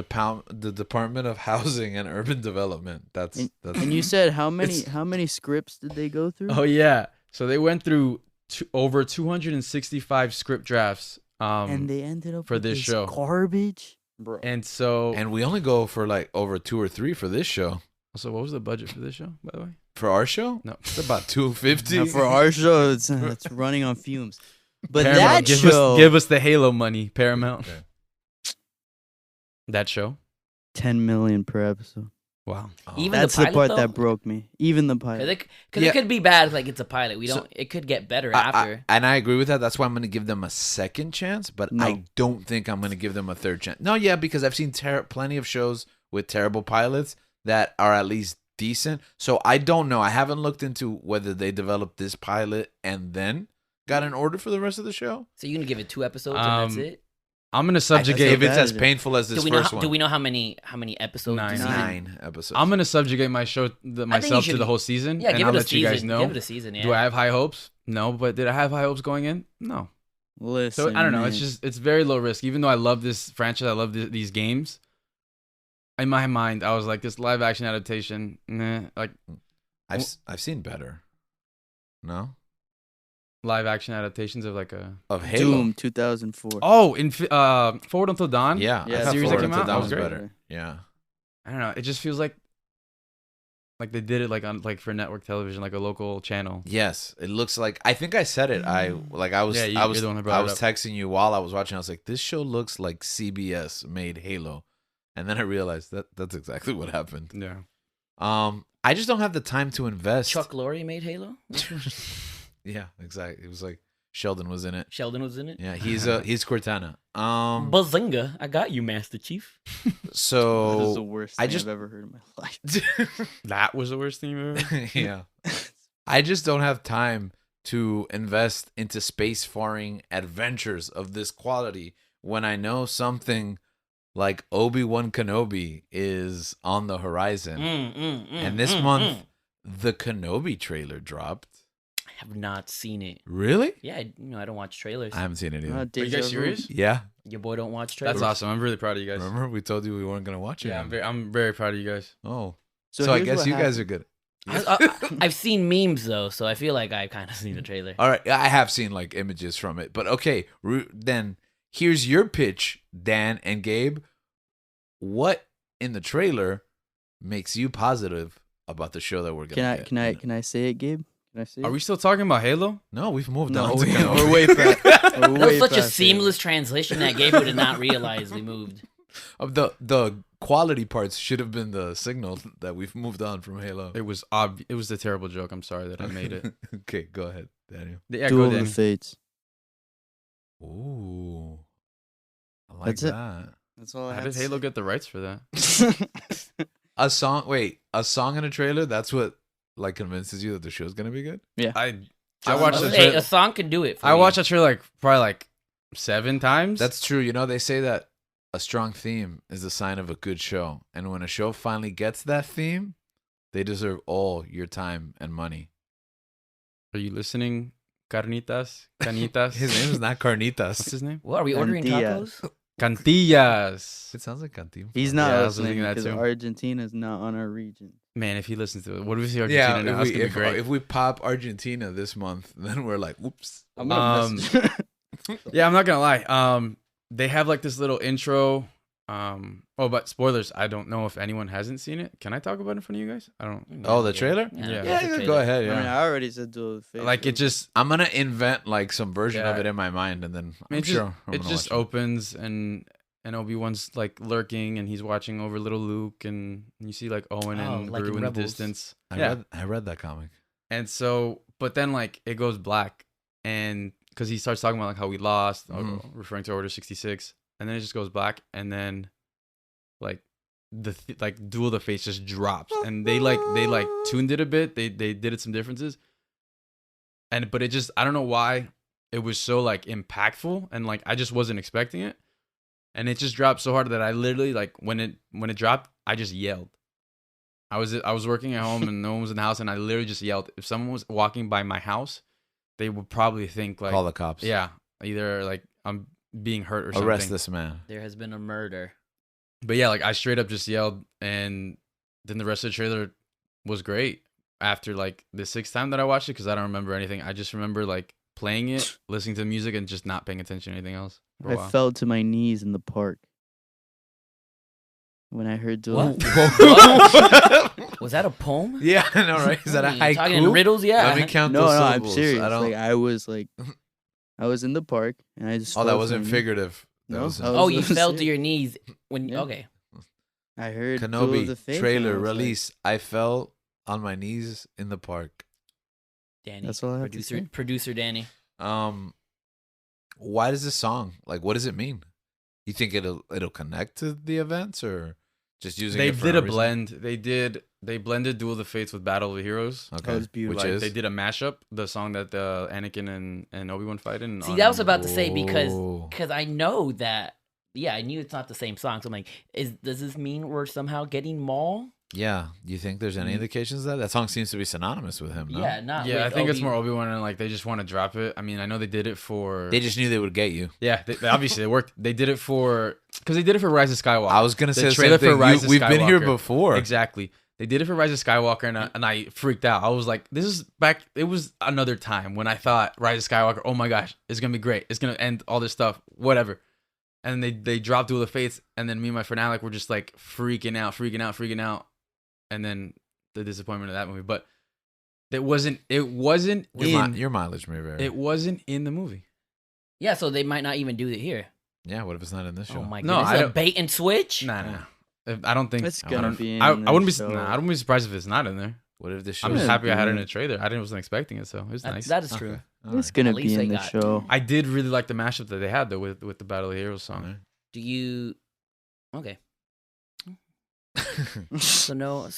Department of Housing and Urban Development. That's And you said how It's- many scripts did they go through? Oh yeah, so they went through over 265 script drafts. And they ended up for with this show. garbage, bro. and so and we only go for like over 2 or 3 for this show. so what was the budget for this show, by the way? For our show, No. it's about 250. Now, for our show, it's running on fumes. But Paramount, that give show, give us the Halo money, Paramount. Okay. That show. 10 million per episode. Wow. Oh. Even That's the the, pilot, part though? that broke me. Even the pilot. Because Yeah. it could be bad. Like it's a pilot. We So- don't. It could get better I- after. and I agree with that. That's why I'm going to give them a second chance, but No. I don't think I'm going to give them a third chance. No, yeah, because I've seen plenty of shows with terrible pilots that are at least decent. So I don't know. I haven't looked into whether they developed this pilot and then got an order for the rest of the show. So you're gonna give it 2 episodes and that's it. I'm gonna If subjugate. so it's bad. as painful as this Do we know? first How, one. do we know how many episodes? Nine. this season? 9 episodes. I'm gonna subjugate my show you myself to should- the whole season. Yeah, and give I'll it a let season. you guys know. Give it a season. Yeah. Do I have high hopes? No, but did I have high hopes going in? No. Listen, So I don't know. man. It's very low risk. Even though I love this franchise, I love these games. In my mind, I was like, this live action adaptation, nah. Like I've seen better. No? live action adaptations of like a Of Halo. Doom 2004. Forward Until Dawn. Yeah, Yeah, I the thought series that Forward came Until out, that Dawn was great. better. Yeah. I don't know. It just feels like they did it like on like for network television, like a local channel. Yes, it looks like. I think I said it. I was. Yeah, I was. you're the one that brought I it was up. texting you while I was watching. I was like, "This show looks like CBS made Halo," and then I realized that's exactly what happened. Yeah. I just don't have the time to invest. Chuck Lorre made Halo. Yeah, exactly. It was like Sheldon was in it. Sheldon was in it. Yeah, he's Cortana. Bazinga! I got you, Master Chief. That is the So worst I thing just- I've ever heard in my life. That was the worst thing you've ever. yeah, I just don't have time to invest into space-faring adventures of this quality when I know something like Obi-Wan Kenobi is on the horizon? And this month, the Kenobi trailer dropped. I have not seen it. Really? Yeah, I don't watch trailers. I haven't seen it either. Are you guys serious? Yeah. Your boy don't watch trailers. That's awesome. I'm really proud of you guys. Remember, we told you we weren't going to watch it. Yeah, I'm very proud of you guys. Oh. So I here's guess what you guys happened. are good. I've seen memes though, so I feel like I've kind of seen the trailer. All right. I have seen like images from it. But okay, then here's your pitch, Dan and Gabe. What in the trailer makes you positive about the show that we're going to get? Can I say it, Gabe? Can I say it? Are we still talking about Halo? No, we've moved No, on. to we're Kenobi. way past. That was such a seamless translation that Gabe did not realize we moved. The quality parts should have been the signal that we've moved on from Halo. It was It was a terrible joke. I'm sorry that I made it. Okay, go ahead, Daniel. Yeah, Duel go of the Danny. Fates. Ooh, I like That's it. that. That's all I How have did to Halo say. get the rights for that? A song in a trailer. That's what like convinces you that the show's gonna be good. I watched the Hey, trailer. a song can do it. For I you. watched that trailer probably 7 times. That's true. You know, they say that a strong theme is a sign of a good show, and when a show finally gets that theme, they deserve all your time and money. Are you listening, Carnitas? Canitas? His name is not Carnitas. What's his name? What are we ordering Cantillas. tacos? Cantillas. It sounds like Cantin. He's Yeah, not I was listening thinking that because too. Argentina's not on our region. Man, if he listens to it, what if we see Argentina now? That's gonna be great. if we pop Argentina this month, then we're like, oops. I'm gonna message. Yeah, I'm not gonna lie. They have like this little intro. But spoilers. I don't know if anyone hasn't seen it. Can I talk about it in front of you guys? I don't. Oh, the trailer? Yeah. it's a Yeah, trailer. go ahead. I mean, Yeah. I already said Duel of the Fates. Like it just. I'm gonna invent like some version of Yeah. it in my mind, and then I'm It sure I'm it gonna just watch opens and Obi-Wan's like lurking and he's watching over little Luke and you see like Owen Oh, and like Gru in in the Rebels. distance. I read that comic. And so, but then like it goes black, and because he starts talking about like how we lost, referring to Order 66, and then it just goes black, and then like like Duel of the Fates just drops, and they tuned it a bit. They did it some differences, but it just I don't know why it was so like impactful, and like I just wasn't expecting it, and it just dropped so hard that I literally like when it dropped, I just yelled. I was working at home and no one was in the house, and I literally just yelled. If someone was walking by my house, they would probably think like, Call the cops. yeah, either like I'm being hurt or something. Arrest this man. There has been a murder. But yeah, like I straight up just yelled, and then the rest of the trailer was great. After like the 6th time that I watched it, because I don't remember anything. I just remember like playing it, listening to the music, and just not paying attention to anything else. For a I while. fell to my knees in the park when I heard Duel. What? Was that a poem? Yeah, I know, right? Is that a You haiku? talking in riddles? Yeah. Let me count No, those no, I'm syllables. serious. I don't. I was in the park and I just. Oh, fell that to wasn't my knees. figurative. That No, was I was- Oh, you fell serious. to your knees when. Yeah. Okay. I heard Duel of Kenobi the Fates and I trailer was like, release. I fell on my knees in the park. Danny. That's all I have to say. Producer Danny. Why does this song like? What does it mean? You think it'll connect to the events or just using? They it for did no a reason? blend. They blended Duel of the Fates with Battle of the Heroes. Okay, That was beautiful. which Like, is they did a mashup, the song that Anakin and Obi-Wan fight in. See, that was about to say Ooh. because I know that. Yeah, I knew it's not the same song. So I'm like, does this mean we're somehow getting Maul? Yeah, you think there's any indications of that song seems to be synonymous with him? No? Yeah, not. Yeah, I with think it's Obi- more Obi-Wan and like they just want to drop it. I mean, I know they did it for. They just knew they would get you. Yeah, they obviously they worked. They did it for because they did it for Rise of Skywalker. I was gonna say The the trailer same for thing. Rise of We've been here Skywalker. before. Exactly. They did it for Rise of Skywalker, and I freaked out. I was like, this is back. It was another time when I thought Rise of Skywalker, oh my gosh, it's going to be great. It's going to end all this stuff, whatever. And they dropped Duel of the Fates, and then me and my friend Alec were just like freaking out. And then the disappointment of that movie. But it wasn't Your mileage may vary. it wasn't in the movie. Yeah, so they might not even do it here. Yeah, what if it's not in this show? Oh my No, goodness! I a don't- bait and switch. Nah. I don't think It's I gonna don't- be in I the wouldn't be. show. Nah, I wouldn't be surprised if it's not in there. What if this show? I'm just Yeah, happy I had it in yeah. a trailer. I wasn't expecting it, so it was nice. That is true. It's gonna At be least in they the got- show. I did really like the mashup that they had though with the Battle of the Heroes song. Do you? Okay. So no.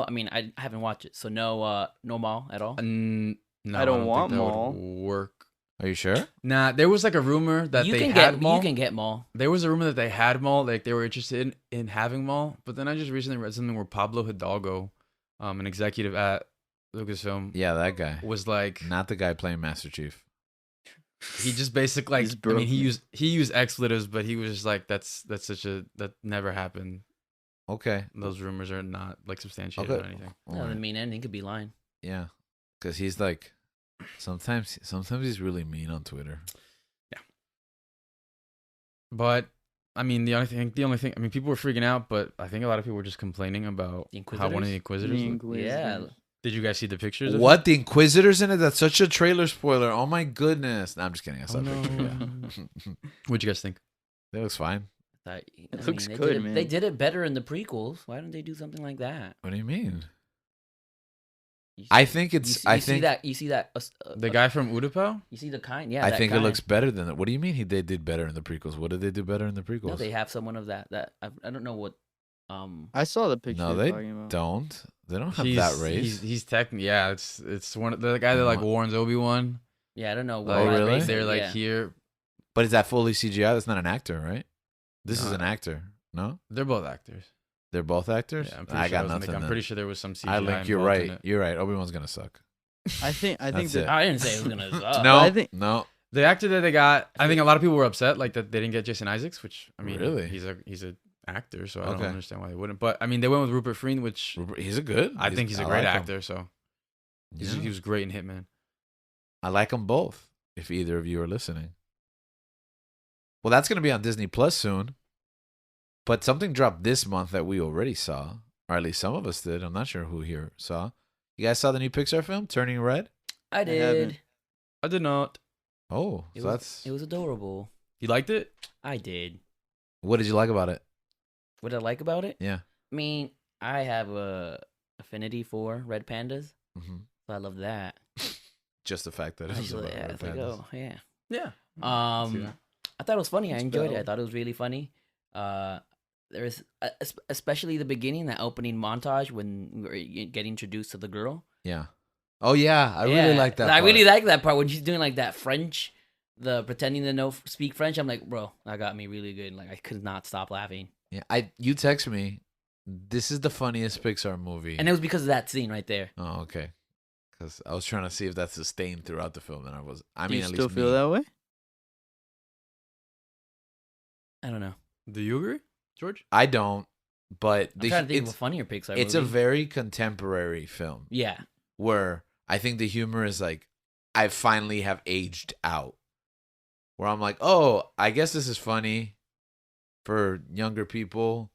I mean, I haven't watched it. So no Maul at all. No, I don't think want that would Maul. work. Are you sure? Nah, there was like a rumor that you they can had get Maul. you can get Maul. There was a rumor that they had Maul, like they were interested in having Maul. But then I just recently read something where Pablo Hidalgo, an executive at Lucasfilm, Yeah, that guy. was like, Not the guy playing Master Chief. he just basically like, He's I mean, he broken. used expletives, but he was just like, that never happened. Okay. Those rumors are not like substantiated Okay. or anything. All Doesn't right. mean anything. Could be lying. Yeah, because he's like, sometimes he's really mean on Twitter. But I mean, the only thing, I mean, people were freaking out, but I think a lot of people were just complaining about The how one of the Inquisitors? Inquisitors. Yeah. Did you guys see the pictures? Of What, the Inquisitors in it? That's such a trailer spoiler. Oh my goodness. No, I'm just kidding. I saw Oh, the picture. no. Yeah. What'd you guys think? That looks fine. It looks they good, did it, man. They did it better in the prequels. Why don't they do something like that? What do you mean? You I see- think you it's. see- I you see think. that. You see that. The guy from Utapau? You see the kind. Yeah. I that think it kind. looks better than that. What do you mean? They did better in the prequels. What did they do better in the prequels? No, they have someone of that. I don't know what. I saw the picture. No, you're they talking about. don't. They don't have that race. He's technically, yeah. It's one of the guy that like What? warns Obi-Wan. Yeah, I don't know. Like, Oh, really? race They're it- like yeah. here. But is that fully CGI? That's not an actor, right? This is No. an actor. No, They're both actors. they're both actors. Yeah, I'm pretty I sure got that was in the- nothing. I'm then. pretty sure there was some CGI. I think you're involved in right. it. You're right. Obi-Wan's gonna suck. I think That's that it. I didn't say it was gonna. No, I think- no. The actor that they got, I think a lot of people were upset, like that they didn't get Jason Isaacs, which I mean, Really? he's a actor, so I Okay. don't understand why they wouldn't. But I mean, they went with Rupert Friend, which He's a good. I think he's a I great like him. actor. So Yeah. he was great in Hitman. I like them both. If either of you are listening. Well, that's gonna be on Disney Plus soon. But something dropped this month that we already saw, or at least some of us did. I'm not sure who here saw. You guys saw the new Pixar film, Turning Red? I haven't. did. I did not. Oh, It so was, that's. it was adorable. You liked it? I did. What did you like about it? What I like about it? Yeah. I mean, I have a affinity for red pandas, hmm so I love that. Just the fact that I it was just- about yeah, red it's like, pandas. oh yeah. Yeah. I thought it was funny. I It's enjoyed it. I valid. thought it was really funny. There's especially the beginning, that opening montage when we were getting introduced to the girl. Yeah. Oh yeah, I really like that. I part. really like that part when she's doing like that French, the pretending to speak French. I'm like, bro, that got me really good. Like I could not stop laughing, Yeah, you text me. This is the funniest Pixar movie. and it was because of that scene right there. Oh, okay. Because I was trying to see if that's sustained throughout the film, and I was. I Do mean, you at still least feel me. that way? I don't know. Do you agree, George? I don't, but I'm trying to think of a funnier Pixar it's a movie. very contemporary film Yeah. where I think the humor is like, I finally have aged out. Where I'm like, oh, I guess this is funny for younger people,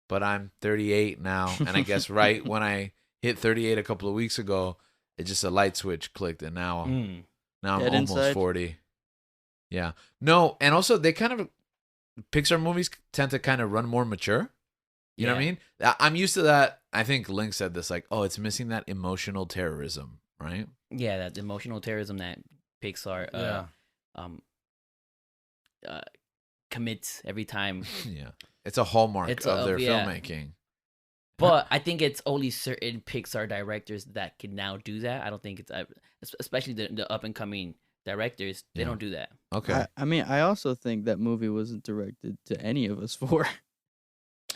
but I'm 38 now, and I guess right when I hit 38 a couple of weeks ago, it just a light switch clicked, and now Mm. now I'm Dead almost inside? 40. Yeah. No, and also they kind of Pixar movies tend to kind of run more mature. You know what I Yeah. mean? I'm used to that. I think Link said this, like, oh, it's missing that emotional terrorism, right? Yeah, that emotional terrorism that Pixar Yeah. um commits every time. Yeah. It's a hallmark It's of their yeah. filmmaking. But I think it's only certain Pixar directors that can now do that. I don't think it's especially the up and coming directors. They Yeah. don't do that. Okay. I mean, I also think that movie wasn't directed to any of us four.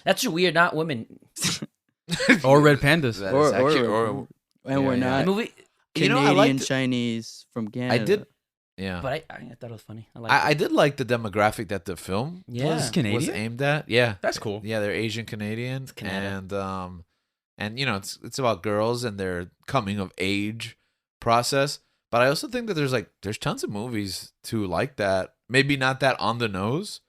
That's true. We are not women. Or red pandas. That is actually- and we're yeah, yeah. The not movie, You know, I Canadian liked- Chinese from Canada. I did. Yeah. but I thought it was funny. I liked I it. did like the demographic that the film Yeah. Was was Canadian? aimed at. Yeah. That's cool. Yeah, they're Asian Canadian, Canada. and you know it's about girls and their coming of age process. But I also think that there's tons of movies too like that. Maybe not that on the nose,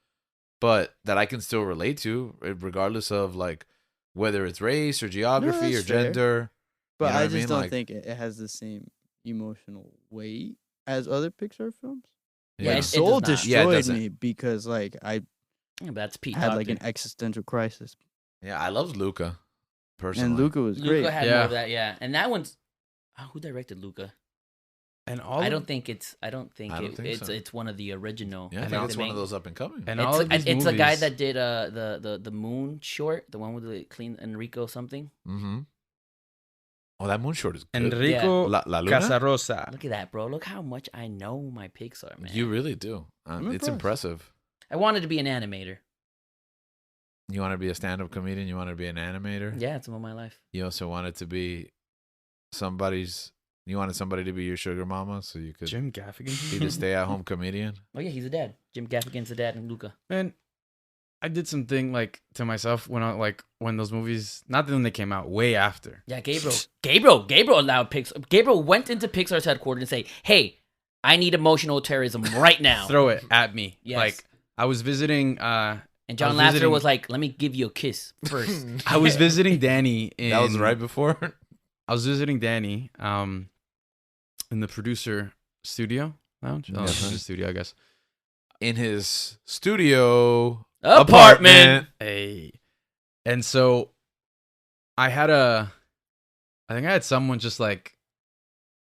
but that I can still relate to, regardless of like whether it's race or geography or that's fair. gender. But You know I what I just mean? don't Like- think it has the same emotional weight as other Pixar films. Yeah, Like it does Soul not. Yeah, it destroyed doesn't. me because like I Yeah, but that's Pete. had like Docter. an existential crisis, Yeah, I love Luca personally. and Luca was great. Luca had Yeah. more of that. Yeah, and that one's who directed Luca? And all I of- don't think it's. I don't think, I don't think it's. so. It's one of the original. Yeah, I And think all it's the one of those up and coming. and It's, all of these it's a guy movies- that did the Moon short, the one with the clean Enrico something. Mm-hmm. Oh, that moonshort is good. Enrico La Luna? Casarosa. Look at that, bro. Look how much I know my Pixar, man. You really do. I'm It's impressed. impressive. I wanted to be an animator. You want to be a stand-up comedian? You want to be an animator? Yeah, it's all my life. You also wanted to be you wanted somebody to be your sugar mama so you could Jim Gaffigan. be the stay-at-home comedian? Oh yeah, he's a dad. Jim Gaffigan's a dad, and Luca. Man, I did something like to myself when those movies, not when they came out, way after. Yeah, Gabriel allowed Pixar. Gabriel went into Pixar's headquarters and say, "Hey, I need emotional terrorism right now." Throw it at me. Yes. Like I was visiting. And John I was Lasseter visiting- was like, "Let me give you a kiss first." I was visiting Danny. That was right before. I was visiting Danny. In the producer studio lounge. Oh, Uh-huh. producer studio, I guess. In his studio Apartment. Hey, and so I think I had someone just like,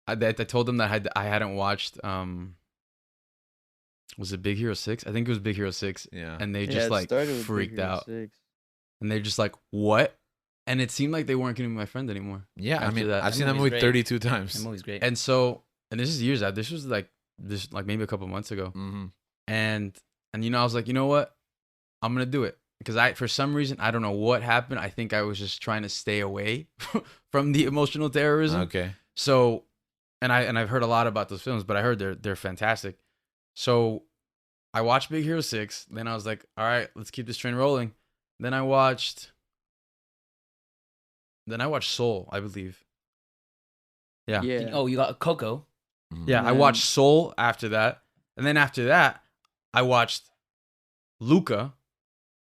I told them that I hadn't watched, was it Big Hero 6? I think it was Big Hero 6. Yeah. And they Yeah, just it like started with Big freaked Hero out. 6. And they're just like, what? And it seemed like they weren't going to be my friend anymore. Yeah, I After mean, that. I've seen that movie's movie great. 32 That times. movie's great. And so, and this is years out. This was like maybe a couple months ago. Mm-hmm. And I was like, you know what? I'm going to do it. Because for some reason, I don't know what happened. I think I was just trying to stay away from the emotional terrorism. Okay. So, and I've heard a lot about those films, but I heard they're fantastic. So I watched Big Hero 6. Then I was like, all right, let's keep this train rolling. Then I watched Soul, I believe. Yeah. Yeah. Oh, you got Coco. Yeah, I And watched Soul after that. And then after that, I watched Luca.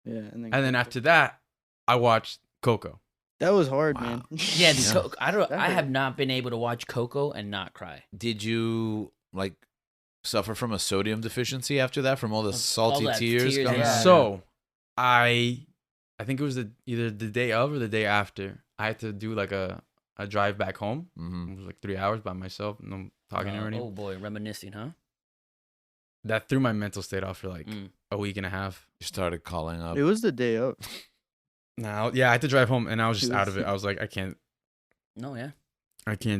Yeah. And then after that, I watched Coco. that was hard, Wow. man. Yeah, Yeah. I have not been able to watch Coco and not cry. Did you like suffer from a sodium deficiency after that from all the salty that tears tears, coming yeah. out? So, I think it was either the day of or the day after. I had to do like a drive back home. Mhm. It was like 3 hours by myself, no talking to Oh anyone. boy, reminiscing, huh? That threw my mental state off for like Mm. a week and a half. You started calling up. It was the day of. Now, yeah, I had to drive home, and I was just out of it. I was like, I can't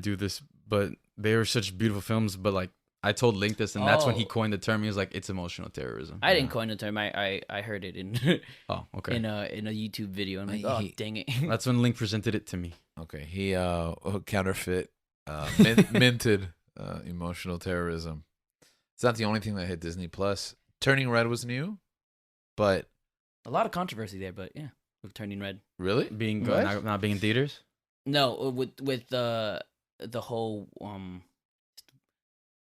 do this. But they were such beautiful films. But like, I told Link this, and that's when he Oh. coined the term. He was like, "It's emotional terrorism." I didn't coin the term. I heard it in Oh, okay. in a YouTube video. I'm like, oh dang it. That's when Link presented it to me. Okay, he counterfeit, minted emotional terrorism. It's not the only thing that hit Disney Plus. Turning Red was new, but A lot of controversy there, but yeah, with Turning Red. really, Being What? not being in theaters. No, with the whole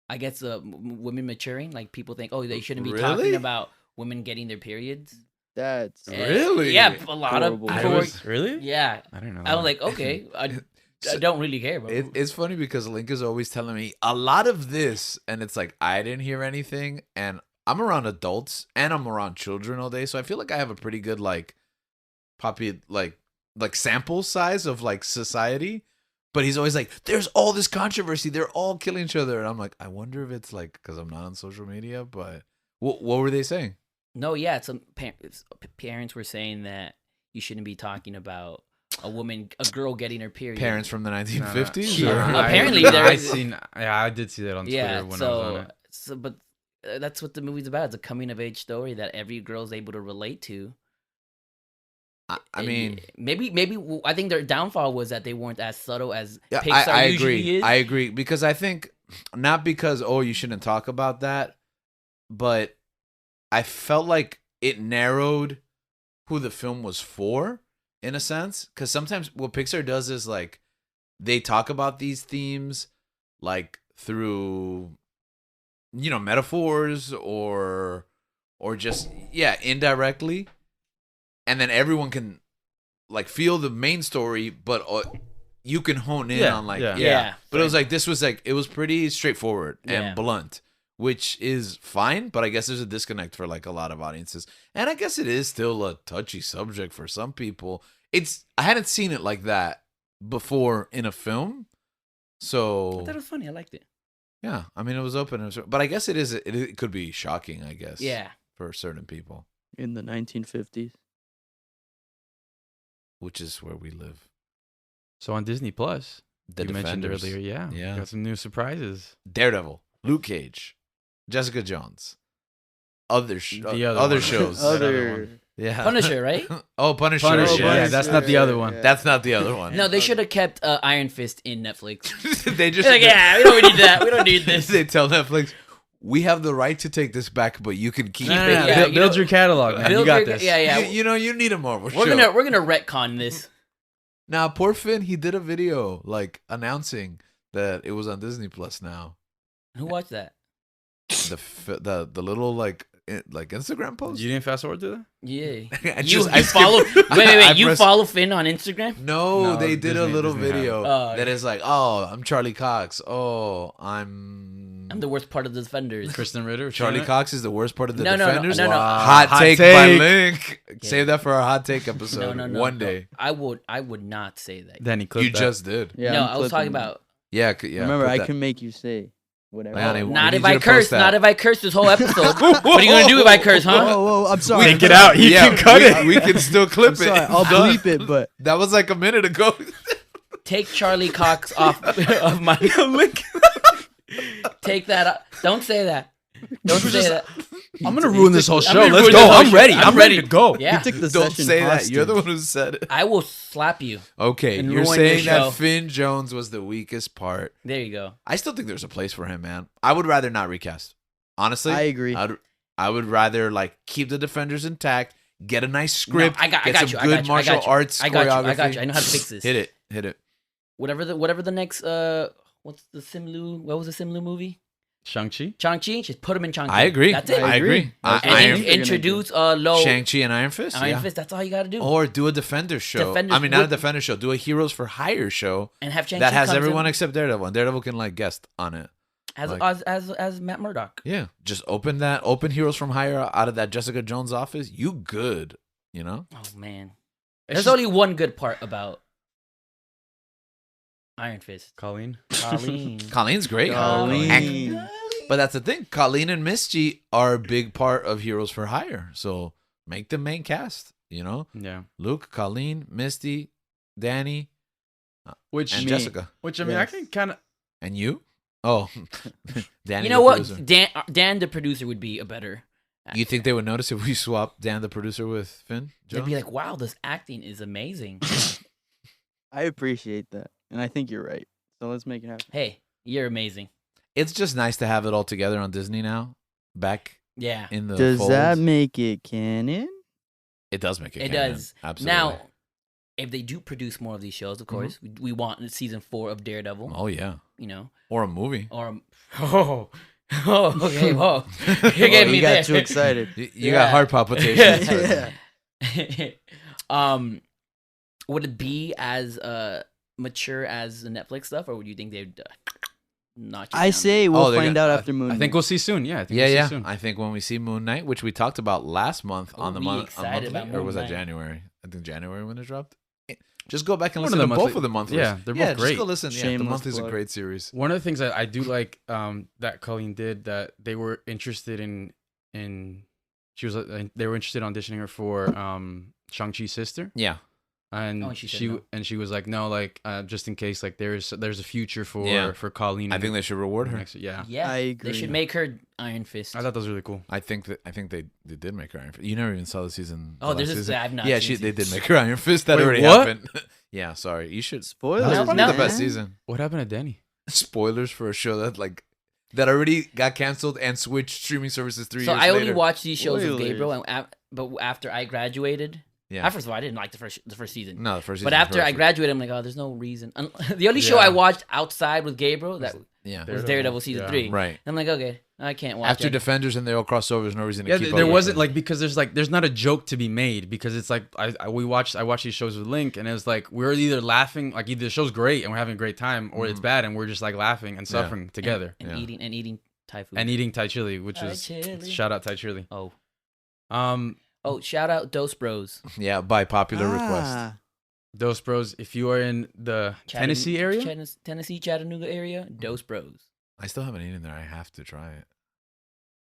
I guess women maturing. Like people think, oh, they shouldn't be Really? talking about women getting their periods. That's And- Really? Yeah, a lot Horrible. of I people. Were, was really. yeah, I don't know. I was like, okay, I don't really care, bro. it's funny because Link is always telling me a lot of this, and it's like I didn't hear anything, and I'm around adults and I'm around children all day, so I feel like I have a pretty good like sample size of like society. But he's always like, "There's all this controversy. They're all killing each other," and I'm like, I wonder if it's like because I'm not on social media. But what were they saying? No, yeah, some parents were saying that you shouldn't be talking about a girl getting her period. Parents from the 1950s? Yeah. or- Apparently there is- I did see that on Twitter Yeah, when I was on so it. but that's what the movie's about. It's a coming of age story that every girl's able to relate to. I mean, maybe I think their downfall was that they weren't as subtle as yeah, Pixar I usually agree. is. I agree because I think not because you shouldn't talk about that, but I felt like it narrowed who the film was for in a sense. Because sometimes what Pixar does is like they talk about these themes like through metaphors or just indirectly. And then everyone can like feel the main story, but you can hone in on like Yeah. But it was like it was pretty straightforward and Yeah. blunt, which is fine. But I guess there's a disconnect for like a lot of audiences, and I guess it is still a touchy subject for some people. I hadn't seen it like that before in a film, I so thought it was funny. I liked it. yeah. I mean, it was open, but I guess it could be shocking. I guess Yeah. for certain people, in the 1950s. which is where we live. So on Disney Plus, The you mentioned Defenders. earlier. Yeah. Yeah. Got some new surprises. Daredevil, Luke Cage, Jessica Jones, other The other one. shows. Other. Yeah. Punisher, right? Oh, Punisher. Punisher. Oh, Yeah, Punisher. that's not the other one. Yeah. That's not the other one. No, they should have kept Iron Fist in Netflix. They just They're like, yeah, we don't need that. We don't need this. They tell Netflix, we have the right to take this back, but you can keep No, it. no, no. Yeah, Build, you build know- your catalog, man. You got this. Yeah, yeah. You know, you need a Marvel show. We're gonna retcon this. Now, poor Finn, he did a video like announcing that it was on Disney Plus now. Who watched that? The little like Instagram post. You didn't fast forward to that? Yeah. I You I skipped- follow? Wait. I You pressed- follow Finn on Instagram? No, No, they did a Disney- little Disney video Oh, that yeah. is like, oh, I'm Charlie Cox. Oh, I'm I'm the worst part of the Defenders. Kristen Ritter? Charlie Cox is the worst part of the No. Defenders. Wow. Hot, Hot take, take. by Link. Yeah. Save that for our hot take episode No. one day. I would not say that. Danny, clip You that. just did. Yeah, no, I'm I was talking clipping that. about Yeah. Remember, put I that. can make you say whatever. Yanni, I want. not we if need you I to post curse. that. Not if I curse this whole episode. What are you gonna do if I curse, huh? Whoa, I'm sorry. Take it out. You can cut it. We can still clip I'm sorry. it. I'll Done. bleep it, but That was like a minute ago. Take Charlie Cox off of my link. Take that out. Don't say that. Don't say that. I'm going to ruin this whole I'm show. gonna Let's ruin go. this whole I'm show. ready. I'm I'm ready ready. to go. Yeah. he took the Don't session say that. hostage. You're the one who said it. I will slap you. Okay, And you're ruin saying your show. that Finn Jones was the weakest part. There you go. I still think there's a place for him, man. I would rather not recast. Honestly, I agree. I would rather like keep the Defenders intact, get a nice script, No, I got some you. good martial arts I choreography. got you. I know how to fix this. Hit it. Whatever the next what's the Simlu? What was the Simlu movie? Shang-Chi? Shang-Chi. Just put him in Shang-Chi. I agree. That's it. I agree. That's And what I Iron, think they're gonna introduce Lo Shang-Chi and Iron Fist. Iron yeah. Fist. That's all you got to do. Or do a Defenders show. Defenders I mean, not a would- Defenders show. Do a Heroes for Hire show and have Shang-Chi that has comes everyone in except Daredevil. And Daredevil can like guest on it. as, like- as Matt Murdock. Yeah, just open Heroes from Hire out of that Jessica Jones office. You good, you know? Oh man, It's there's just- only one good part about Iron Fist. Colleen? Colleen. Colleen's great. Colleen. And- but that's the thing. Colleen and Misty are a big part of Heroes for Hire. So make the main cast, you know? Yeah. Luke, Colleen, Misty, Danny, Which, and Me. Jessica. which I mean, Yes. I can kind of... And you? Oh, Danny. You the know what? producer. Dan, the producer, would be a better. You think they would notice if we swap Dan, the producer, with Finn? They'd Jones? be like, "Wow, this acting is amazing." I appreciate that, and I think you're right. So let's make it happen. Hey, you're amazing. It's just nice to have it all together on Disney now. Back Yeah, in the Does fold. that make it canon? It does make it. it canon. does. Absolutely. Now, if they do produce more of these shows, of course, we want season 4 of Daredevil. Oh yeah, You know, or a movie. or okay, whoa, you gave Oh, me you got there. too excited. You Yeah. got heart palpitations. Yeah. Would it be as mature as the Netflix stuff, or would you think they'd notch it I down? say we'll they're find gonna- out after Moon. I think we'll see soon. Yeah, I think Yeah, we'll yeah. see soon. I think when we see Moon Knight, which we talked about last month Oh, on the we month, excited about or Moon was that Knight. January? I think January when it dropped. Just go back and One listen of to the both monthly- of the monthlies. yeah, they're both Just great. go listen. Yeah, the Shameless monthly's a plug. great series. One of the things that I do like that Colleen did, that they were interested in she was they were interested in auditioning her for Shang-Chi's sister, Yeah, and Oh, and she said no. she was like, no, like just in case, like there's a future for Yeah. Colleen. I think they should reward her. next, yeah. Yeah, I they agree. should make her Iron Fist. I thought that was really cool. I think they did make her Iron Fist. You never even saw the season. Oh, the there's last this. season. I've not. Yeah, seen they season- did make her Iron Fist. That Wait, already what? happened. Yeah, sorry. You should. Spoilers. That's probably No. the best man. season. What happened to Danny? Spoilers for a show that already got canceled and switched streaming services 3 So years I later. only watched these shows with Spoilers. Gabriel, but after I graduated, Yeah. first of all, I didn't like the first season. No, the first season. But was after I perfect. graduated, I'm like, oh, there's no reason. The only show I Yeah. watched outside with Gabriel that Yeah. was Daredevil season Yeah. 3. Right. I'm like, okay, I can't watch After it. Defenders and they all crossed over, there's no reason to Yeah, keep there up wasn't with like, because there's not a joke to be made, because it's like I watched these shows with Link, and it was like we're either laughing, like either the show's great and we're having a great time, or it's bad and we're just like laughing and suffering together and Yeah. eating Thai food. and eating Thai chili, which Thai was chili. shout out Thai chili. Oh, Oh, shout out Dose Bros. Yeah, by popular request. Ah, Dose Bros, if you are in the Tennessee area, Tennessee, Chattanooga area, Dose Bros. I still haven't eaten there. I have to try it.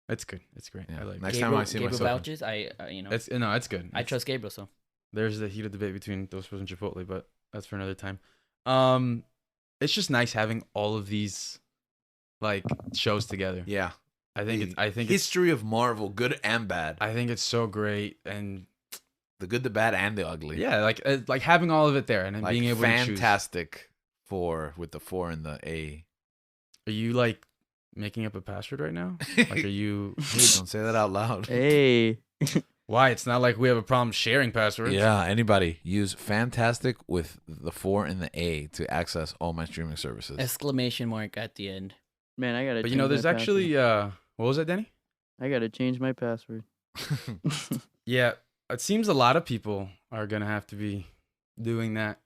it's good. It's great. Yeah. I like Next it. time I see Gabriel myself. vouches. It's good. I trust Gabriel, so There's the heated debate between Dose Bros and Chipotle, but that's for another time. it's just nice having all of these like shows together. Yeah. I think it's history of Marvel, good and bad. I think it's so great, and The good, the bad, and the ugly. yeah, like having all of it there and then Like being able to choose. Fantastic Four with the 4 and the A. Are you like making up a password right now? Like, are you? Hey, don't say that out loud. Hey. Why? It's not like we have a problem sharing passwords. Yeah, anybody use Fantastic with the 4 and the A to access all my streaming services. Exclamation mark at the end. Man, I gotta. But change my there's actually what was that, Danny? I gotta change my password. Yeah, it seems a lot of people are gonna have to be doing that.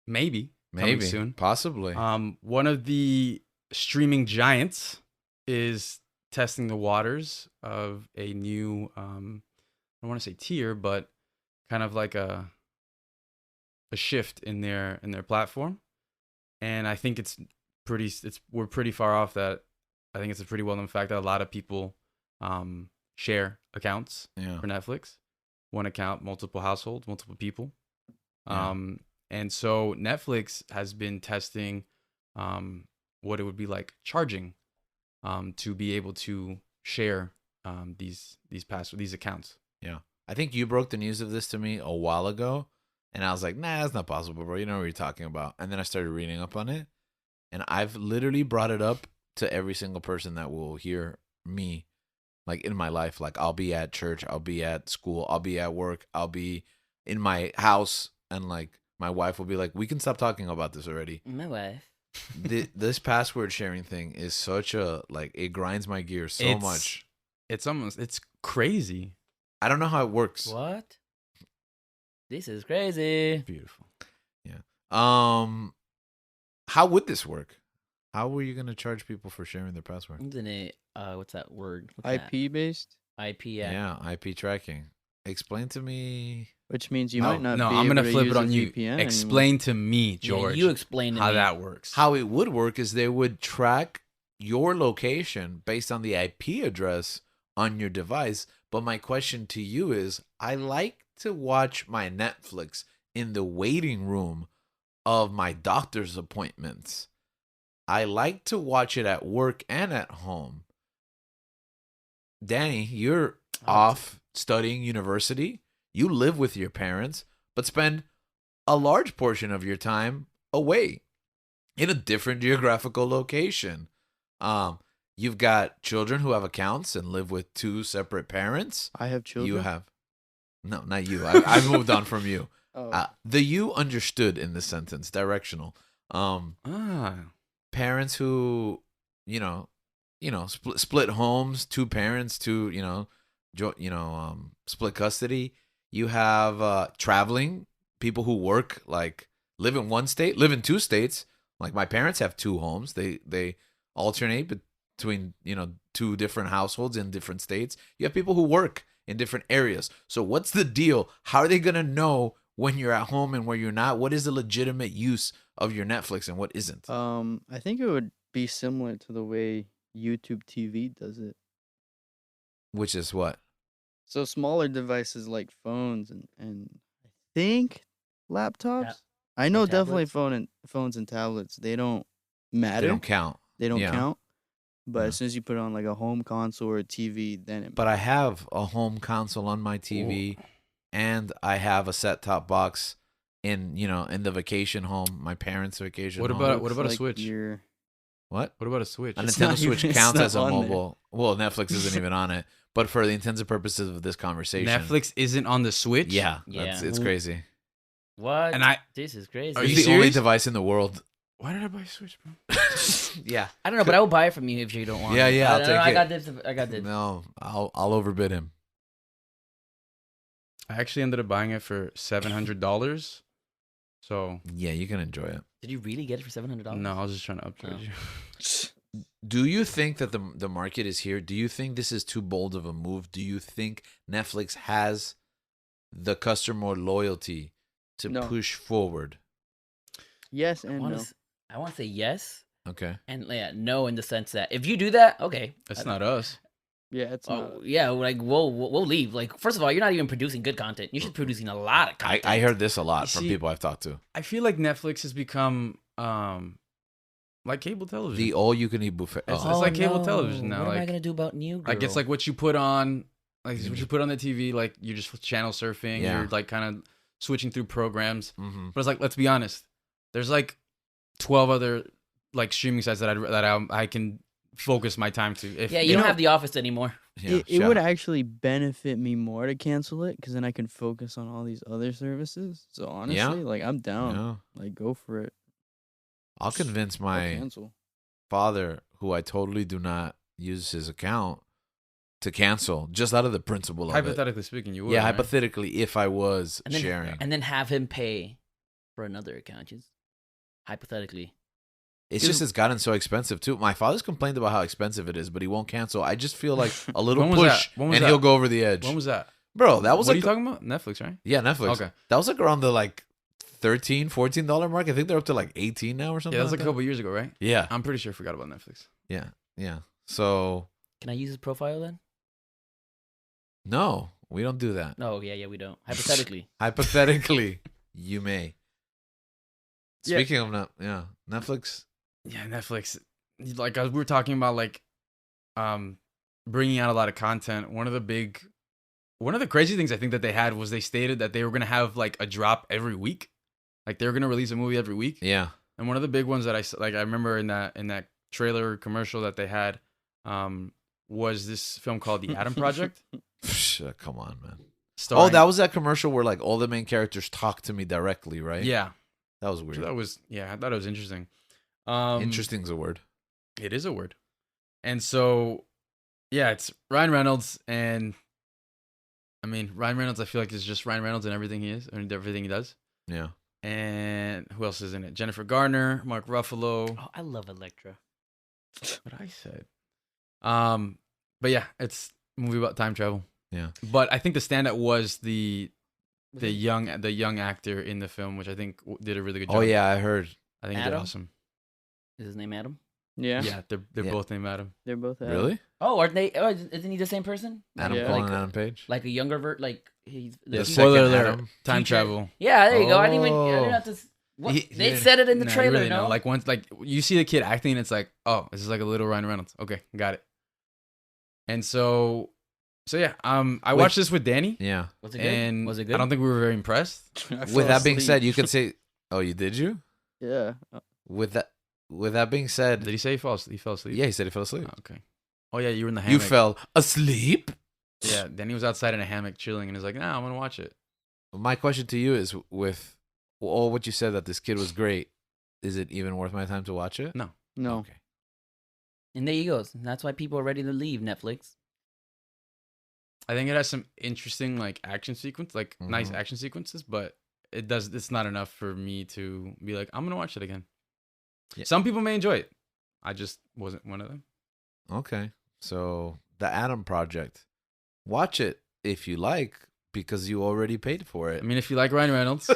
Maybe coming soon. Possibly. One of the streaming giants is testing the waters of a new I don't want to say tier, but kind of like a shift in their platform. And I think we're pretty far off that. I think it's a pretty well-known fact that a lot of people share accounts Yeah. for Netflix. One account, multiple households, multiple people. Yeah. And so Netflix has been testing what it would be like charging to be able to share these accounts. Yeah. I think you broke the news of this to me a while ago, and I was like, nah, that's not possible, bro. You know what you're talking about. And then I started reading up on it, and I've literally brought it up to every single person that will hear me, like, in my life. Like, I'll be at church, I'll be at school, I'll be at work, I'll be in my house, and, like, my wife will be like, we can stop talking about this already. My wife. This password sharing thing is such a, like, it grinds my gears so much. It's crazy. I don't know how it works. What? This is crazy. Beautiful. Yeah. How would this work? How were you gonna charge people for sharing their password? Isn't it? What's that word? What's IP based, that? IP. Yeah. Yeah, IP tracking. Explain to me. which means you No, might not. no, be I'm able gonna to flip use it on a you. VPN Explain to me, Yeah, George, you explain to how me. that works. How it would work is they would track your location based on the IP address on your device. But my question to you is, I like to watch my Netflix in the waiting room of my doctor's appointments. I like to watch it at work and at home. Danny, you're off studying university. You live with your parents, but spend a large portion of your time away in a different geographical location. You've got children who have accounts and live with two separate parents. I have children. You have no, not you. I've moved on from you. Oh. The you understood in the sentence, directional. Parents who, split homes, two parents, split custody. You have traveling people who work, like, live in one state, live in two states. Like, my parents have two homes. They alternate between, two different households in different states. You have people who work in different areas. So what's the deal? How are they going to know when you're at home and where you're not? What is the legitimate use of your Netflix and what isn't? I think it would be similar to the way YouTube TV does it. Which is what? So smaller devices like phones and I think laptops. I know and definitely tablets? phones and tablets. They don't matter. They don't count. They don't Yeah. count. But Yeah. as soon as you put it on like a home console or a TV, then it. But I have a home console on my TV, and I have a set-top box in the vacation home, my parents' vacation What home. about- looks a like Switch? What? What about a Switch? A It's Nintendo not Switch even- it's counts not as a on there. mobile. Well, Netflix isn't even on it. But for the intents and purposes of this conversation, Netflix isn't on the Switch? yeah, Yeah. it's crazy. What? And This is crazy. Are It's you the only serious? device in the world. Why did I buy a Switch, bro? Yeah. I don't know, but I will buy it from you if you don't want Yeah, it. yeah, I'll I take I it. got this. I got this. No, I'll overbid him. I actually ended up buying it for $700. So, Yeah, you can enjoy it. Did you really get it for $700? no, I was just trying to upgrade Oh. you. Do you think that the market is here? Do you think this is too bold of a move? Do you think Netflix has the customer loyalty to No. push forward? Yes I and want no. to say yes Okay. and no in the sense that if you do that, okay. That's not us. Yeah, it's not. Oh, yeah, like we'll leave. Like, first of all, you're not even producing good content. You should be producing a lot of content. I heard this a lot from See- people I've talked to. I feel like Netflix has become like cable television. The all-you-can-eat buffet. It's Oh. like cable television now, What am I like- gonna do about New Girl? like it's like what you put on, like it's what you put on the TV. Like you're just channel surfing. Yeah. You're like kind of switching through programs. Mhm. But it's like, let's be honest. There's like 12 other like streaming sites that I can focus my time to. If yeah, you don't have The Office anymore. Yeah, It would actually benefit me more to cancel it because then I can focus on all these other services. So honestly, like I'm down. Yeah. Like go for it. I'll convince Or my cancel. father, who I totally do not use his account, to cancel just out of the principle of it. hypothetically speaking, you would. Yeah, right? hypothetically, if I was And then, sharing. and then have him pay for another account. Just hypothetically. It's just it's gotten so expensive too. My father's complained about how expensive it is, but he won't cancel. I just feel like a little When was push, that? When was and that? he'll go over the edge. When was that? Bro, that was What are like you talking about? Netflix, right? yeah, Netflix. Okay. That was like around the like $13, $14 mark. I think they're up to like 18 now or something. Yeah, that was like a couple years ago, right? Yeah, I'm pretty sure I forgot about Netflix. yeah. So Can I use his profile then? no, we don't do that. No, yeah, we don't. Hypothetically. Hypothetically, you may. Yeah. Speaking of Netflix. Yeah, Netflix. Like we were talking about, like, bringing out a lot of content. One of the crazy things I think that they had was they stated that they were gonna have like a drop every week, like they were gonna release a movie every week. Yeah. And one of the big ones that I remember in that trailer commercial that they had, was this film called The Adam Project. Come on, man. starring- That was that commercial where like all the main characters talk to me directly, right? Yeah, That was so weird. I thought it was interesting. Interesting's a word. It is a word. And so, yeah, it's Ryan Reynolds, and I mean, Ryan Reynolds, I feel like is just Ryan Reynolds in everything he is and everything he does. Yeah. And who else is in it? Jennifer Garner, Mark Ruffalo. Oh, I love Electra. What I said. But yeah, it's a movie about time travel. Yeah. But I think the standout was the young actor in the film, which I think did a really good job. Oh yeah, I heard. I think he did Adam? awesome. Is his name Adam? Yeah. Yeah, they're Yeah. both named Adam. They're both Adam. Really? Oh, aren't they? Oh, isn't he the same person? Adam Yeah. Cole like, and Adam Page. like a younger like he's the Yeah, The future- spoiler second alert. Adam. Time Future- travel. Yeah, there you go. I didn't even have to. What? He- They yeah. said it in the Nah, you trailer. really No, know. Like once, like you see the kid acting, and it's like, oh, this is like a little Ryan Reynolds. Okay, got it. And so yeah, I Wait. watched this with Danny, Yeah. was it good? and Was it good? I don't think we were very impressed. I fell With that being asleep. said, you could say, "Oh, you did you?" Yeah. With that being said, Did he say he fell asleep? yeah, he said he fell asleep. Oh, okay. Oh yeah, you were in the You hammock. fell asleep. Yeah, Danny was outside in a hammock chilling, and he's like, "Nah, I'm gonna watch it." My question to you is, with all what you said that this kid was great, is it even worth my time to watch it? No. No. Okay. And there he goes. And that's why people are ready to leave Netflix. I think it has some interesting like action sequence, like nice Mhm. action sequences, but it's not enough for me to be like, I'm gonna watch it again. Yeah. Some people may enjoy it. I just wasn't one of them. Okay. So the Adam Project, watch it if you like, because you already paid for I it. mean, if you like Ryan Reynolds,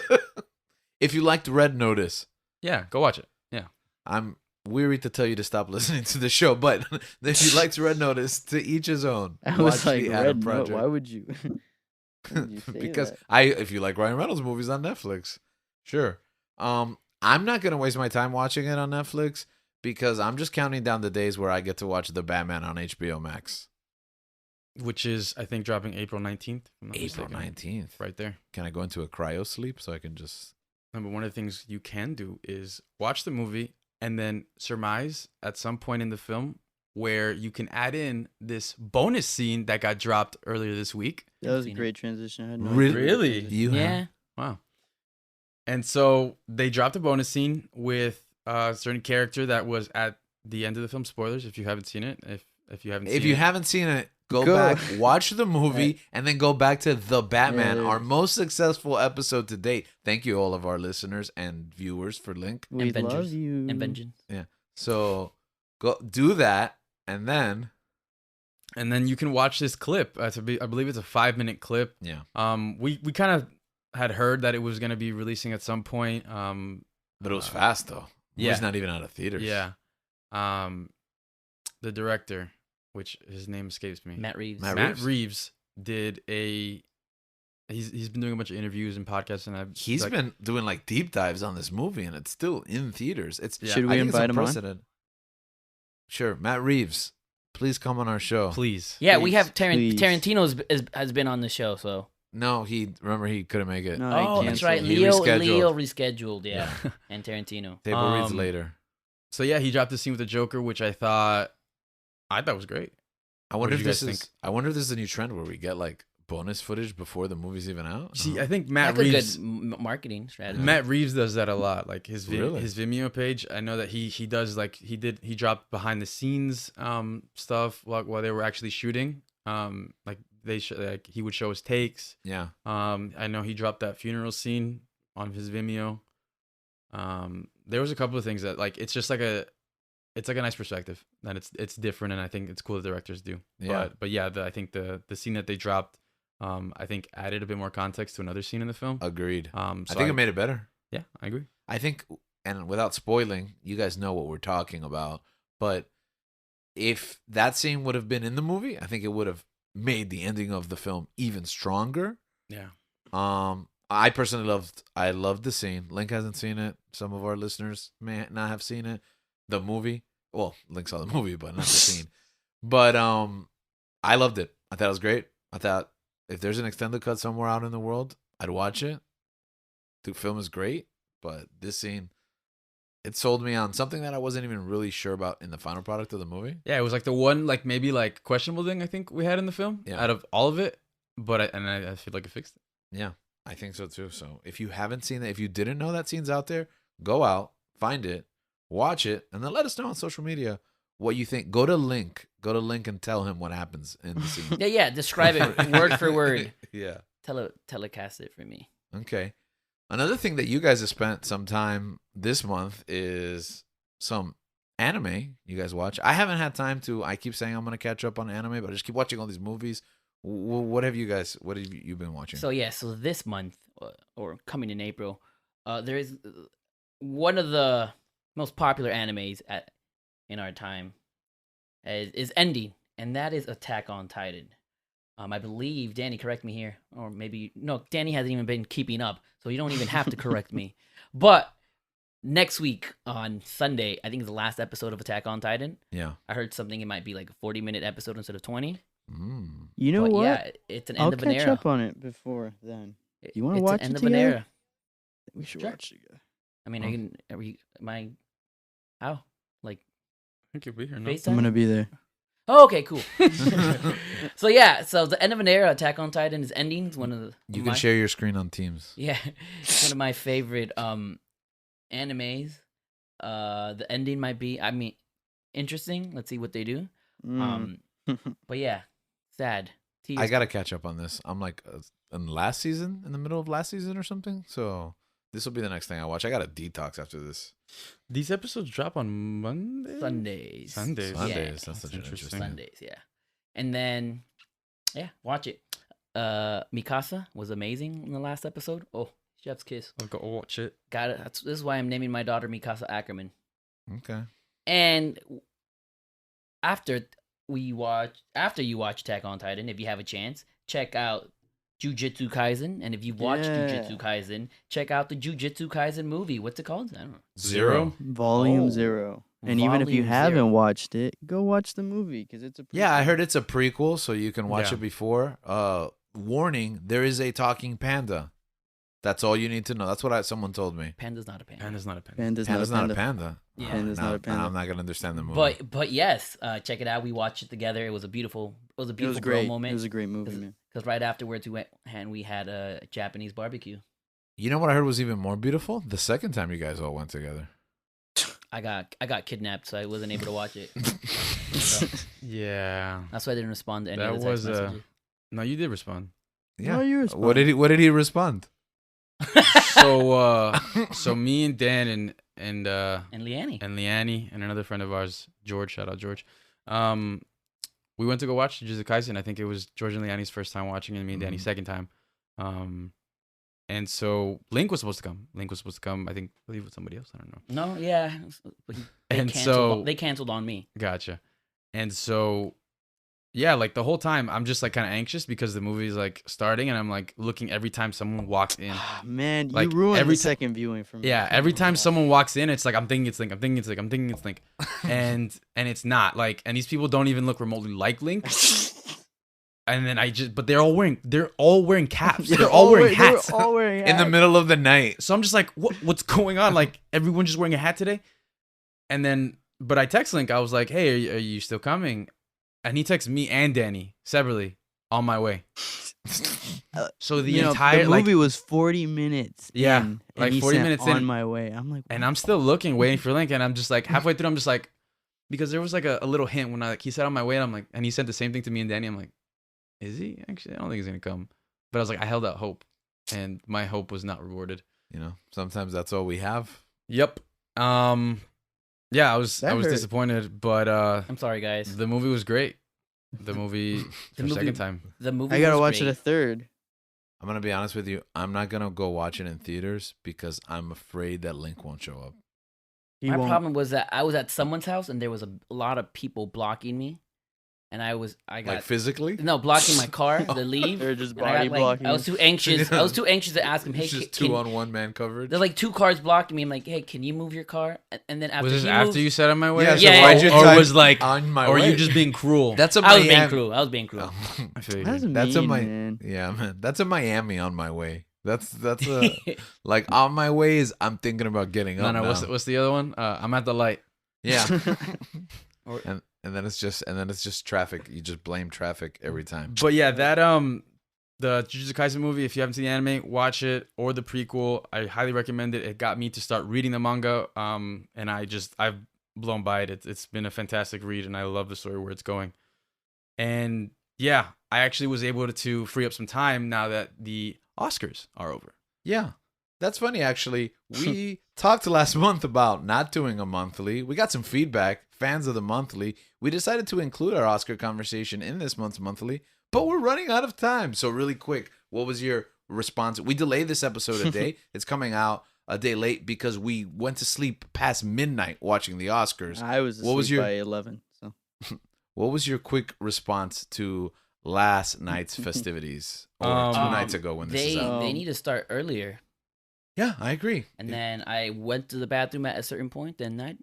If you liked Red Notice, yeah, go watch it. Yeah. I'm weary to tell you to stop listening to the show, but if you liked Red Notice, to each his own. I was Watch like, the Adam Red Note, Project. why would you? Why would you say Because that? if you like Ryan Reynolds movies on Netflix, sure. I'm not gonna waste my time watching it on Netflix because I'm just counting down the days where I get to watch The Batman on HBO Max. Which is, I think, dropping April 19th. if I'm not April mistaken. 19th. Right there. Can I go into a cryo sleep so I can just? No, but one of the things you can do is watch the movie and then surmise at some point in the film where you can add in this bonus scene that got dropped earlier this week. That was a Seen it. great transition. I had no Really? idea what Really? transition. You Yeah. Wow. And so they dropped a bonus scene with a certain character that was at the end of the film. Spoilers if you haven't seen it. If you haven't seen If you it. haven't seen it, go Go. back, watch the movie, and then go back to The Batman, Yeah, our yeah. most successful episode to date. Thank you, all of our listeners and viewers, for link. We Avengers. love you. And Vengeance. So go do that, and then And then you can watch this clip. I believe it's a 5-minute clip. yeah, We kind of had heard that it was going to be releasing at some point. but it was fast though. yeah. It's not even out of theaters. Yeah. The director, which his name escapes me. Matt Reeves. Matt Matt Reeves? Reeves did a he's been doing a bunch of interviews and podcasts, and He's been doing like deep dives on this movie, and it's still in theaters. It's Should we I think it's invite him on? unprecedented. Sure, Matt Reeves, please come on our show. please. Yeah, we have please. Tarantino has been on the show, so. No, he couldn't make it. No, Oh, he that's canceled. right. He Leo rescheduled. rescheduled, yeah. And Tarantino. Table reads Um, later. So yeah, he dropped the scene with the Joker, which I thought was great. I wonder did if you this guys is. think? I wonder if this is a new trend where we get like bonus footage before the movie's even out. See, I think Matt Like a Reeves. good marketing strategy. Matt Reeves does that a lot. Like his Really? his Vimeo page. I know that he does like he dropped behind the scenes stuff while they were actually shooting. Like like he would show his takes. Yeah. I know he dropped that funeral scene on his Vimeo. There was a couple of things that like it's just like it's like a nice perspective, and it's different, and I think it's cool that directors do. Yeah. But yeah, I think the scene that they dropped, I think added a bit more context to another scene in the film. Agreed. So I think it made it better. Yeah, I agree. I think, and without spoiling, you guys know what we're talking about. But if that scene would have been in the movie, I think it would have made the ending of the film even stronger. Yeah. I personally loved the scene. Link hasn't seen it. Some of our listeners may not have seen it. The movie. Well, Link saw the movie, but not the scene. But I loved it. I thought it was great. I thought if there's an extended cut somewhere out in the world, I'd watch it. The film is great, but this scene, it sold me on something that I wasn't even really sure about in the final product of the movie. Yeah, it was like the one like maybe like questionable thing I think we had in the film out of all of it, but I feel like it fixed it. Yeah, I think so too. So if you haven't seen that, if you didn't know that scene's out there, go out, find it, watch it, and then let us know on social media what you think. Go to Link and tell him what happens in the scene. Yeah, describe it word for word. Yeah. Telecast it for me. Okay. Another thing that you guys have spent some time this month is some anime you guys watch. I haven't had time to. I keep saying I'm going to catch up on anime, but I just keep watching all these movies. What have you been watching? So this month or coming in April, there is one of the most popular animes in our time is ending, and that is Attack on Titan. I believe Danny, correct me here, or maybe no. Danny hasn't even been keeping up, so you don't even have to correct me. But next week on Sunday, I think is the last episode of Attack on Titan. Yeah. I heard something. It might be like a 40-minute episode instead of 20. You know But what? yeah, it's an I'll end of an catch era. up on it before then. You wanna It's watch an end it of an together? era. We should Sure. watch together. I mean, how? Like I think you'll be here. No? FaceTime? I'm gonna be there. Oh, okay, cool. So the end of an era, Attack on Titan is ending. It's one of the You can share your screen on Teams. Yeah, it's one of my favorite animes. The ending might be, interesting. Let's see what they do. But yeah, sad. Tears. I got to catch up on this. I'm like in the middle of last season or something. So this will be the next thing I watch. I got to detox after this. These episodes drop on Monday. Sundays. Sundays. Sundays. That's such an interesting. interesting. Sundays, yeah. And then, watch it. Mikasa was amazing in the last episode. Oh, chef's kiss. I'll go watch it. Got it. This is why I'm naming my daughter Mikasa Ackerman. Okay. And after you watch Attack on Titan, if you have a chance, check out Jujutsu Kaisen. And if you've watched Jujutsu Kaisen, check out the Jujutsu Kaisen movie. What's it called? I don't know. Zero. Volume Oh. 0. And even if you Volume haven't 0. watched it, go watch the movie because it's a Yeah, I prequel. heard it's a prequel, so you can watch Yeah. it before. Warning: there is a talking panda. That's all you need to know. That's what someone told me. Panda's not a panda. Panda's not a panda. Panda's Panda's not not a a panda. panda. Yeah. Panda's not a panda. I'm not gonna understand the movie. But yes, check it out. We watched it together. It was a beautiful It was girl great. moment. It was a great movie, man. Because right afterwards we had a Japanese barbecue. You know what I heard was even more beautiful? The second time you guys all went together. I got kidnapped, so I wasn't able to watch it. So, Yeah. that's why I didn't respond to any That of the text was, messages. No, you did respond. Yeah. No, you What did he respond? So me and Dan and And Leanne. and Leanne and another friend of ours, George, shout out George. We went to go watch Jujutsu Kaisen. I think it was George and Leanne's first time watching it, and me and Danny's second time. And so Link was supposed to come. I believe with somebody else. I don't know. No, yeah. They And canceled, so- they canceled on me. Gotcha. And so yeah, like the whole time I'm just like kind of anxious because the movie's like starting, and I'm like looking every time someone walks in. Man, you Like, ruined every the second viewing for me. Yeah, every time someone walks in, it's like I'm thinking it's Link, I'm thinking it's Link, I'm thinking it's Link, and it's not like, and these people don't even look remotely like Link. And then but they're all wearing caps. They're all wearing hats They're all wearing hats. In the middle of the night. So I'm just like, what's going on? Like everyone just wearing a hat today. And then, but I text Link. I was like, hey, are you still coming? And he texted me and Danny separately, on my way. So the entire the movie was 40 minutes. Yeah, in, like and he 40 sent minutes on in. my way. I'm like, And I'm still looking, waiting for Link, and I'm just like halfway through. I'm just like, because there was like a little hint when he said on my way, and I'm like, and he sent the same thing to me and Danny. I'm like, is he actually? I don't think he's gonna come. But I was like, I held out hope, and my hope was not rewarded. Sometimes that's all we have. Yep. Yeah, I was That hurt. disappointed, but I'm sorry, guys. the movie was great. The movie for movie- second time. The movie. I gotta was watch it great. a third. I'm going to be honest with you. I'm not going to go watch it in theaters because I'm afraid that Link won't show up. He My won't. problem was that I was at someone's house and there was a lot of people blocking me, and I got Like physically? no blocking my car to leave. They're just And I body got, blocking. I was too anxious. I was too anxious to ask him, "Hey, It's just can, 2-on-1 man coverage. there's like 2 cars blocking me." I'm like, "Hey, can you move your car?" And then after Was this he after moved, you said on my way? Yeah, so why'd you or type was like, on my or way? you just being cruel? That's a I was being Miami. cruel. I was being cruel. Oh. I feel you. That's mean, That's a man. Yeah, man. That's a Miami on my way. That's a like on my way is I'm thinking about getting up. No, now. what's the other one? I'm at the light. Yeah. Or- and then it's just traffic. You just blame traffic every time. But yeah, that the Jujutsu Kaisen movie, if you haven't seen the anime, watch it, or the prequel. I highly recommend it. It got me to start reading the manga. And I've blown by it. It's been a fantastic read, and I love the story where it's going. And yeah, I actually was able to free up some time now that the Oscars are over. Yeah. That's funny, actually. We talked last month about not doing a monthly. We got some feedback, fans of the monthly. We decided to include our Oscar conversation in this month's monthly, but we're running out of time. So really quick, what was your response? We delayed this episode a day. It's coming out a day late because we went to sleep past midnight watching the Oscars. I was asleep What was your- by 11. So What was your quick response to last night's festivities? Or 2 nights ago when this is out? They need to start earlier. Yeah, I agree. And then I went to the bathroom at a certain point, and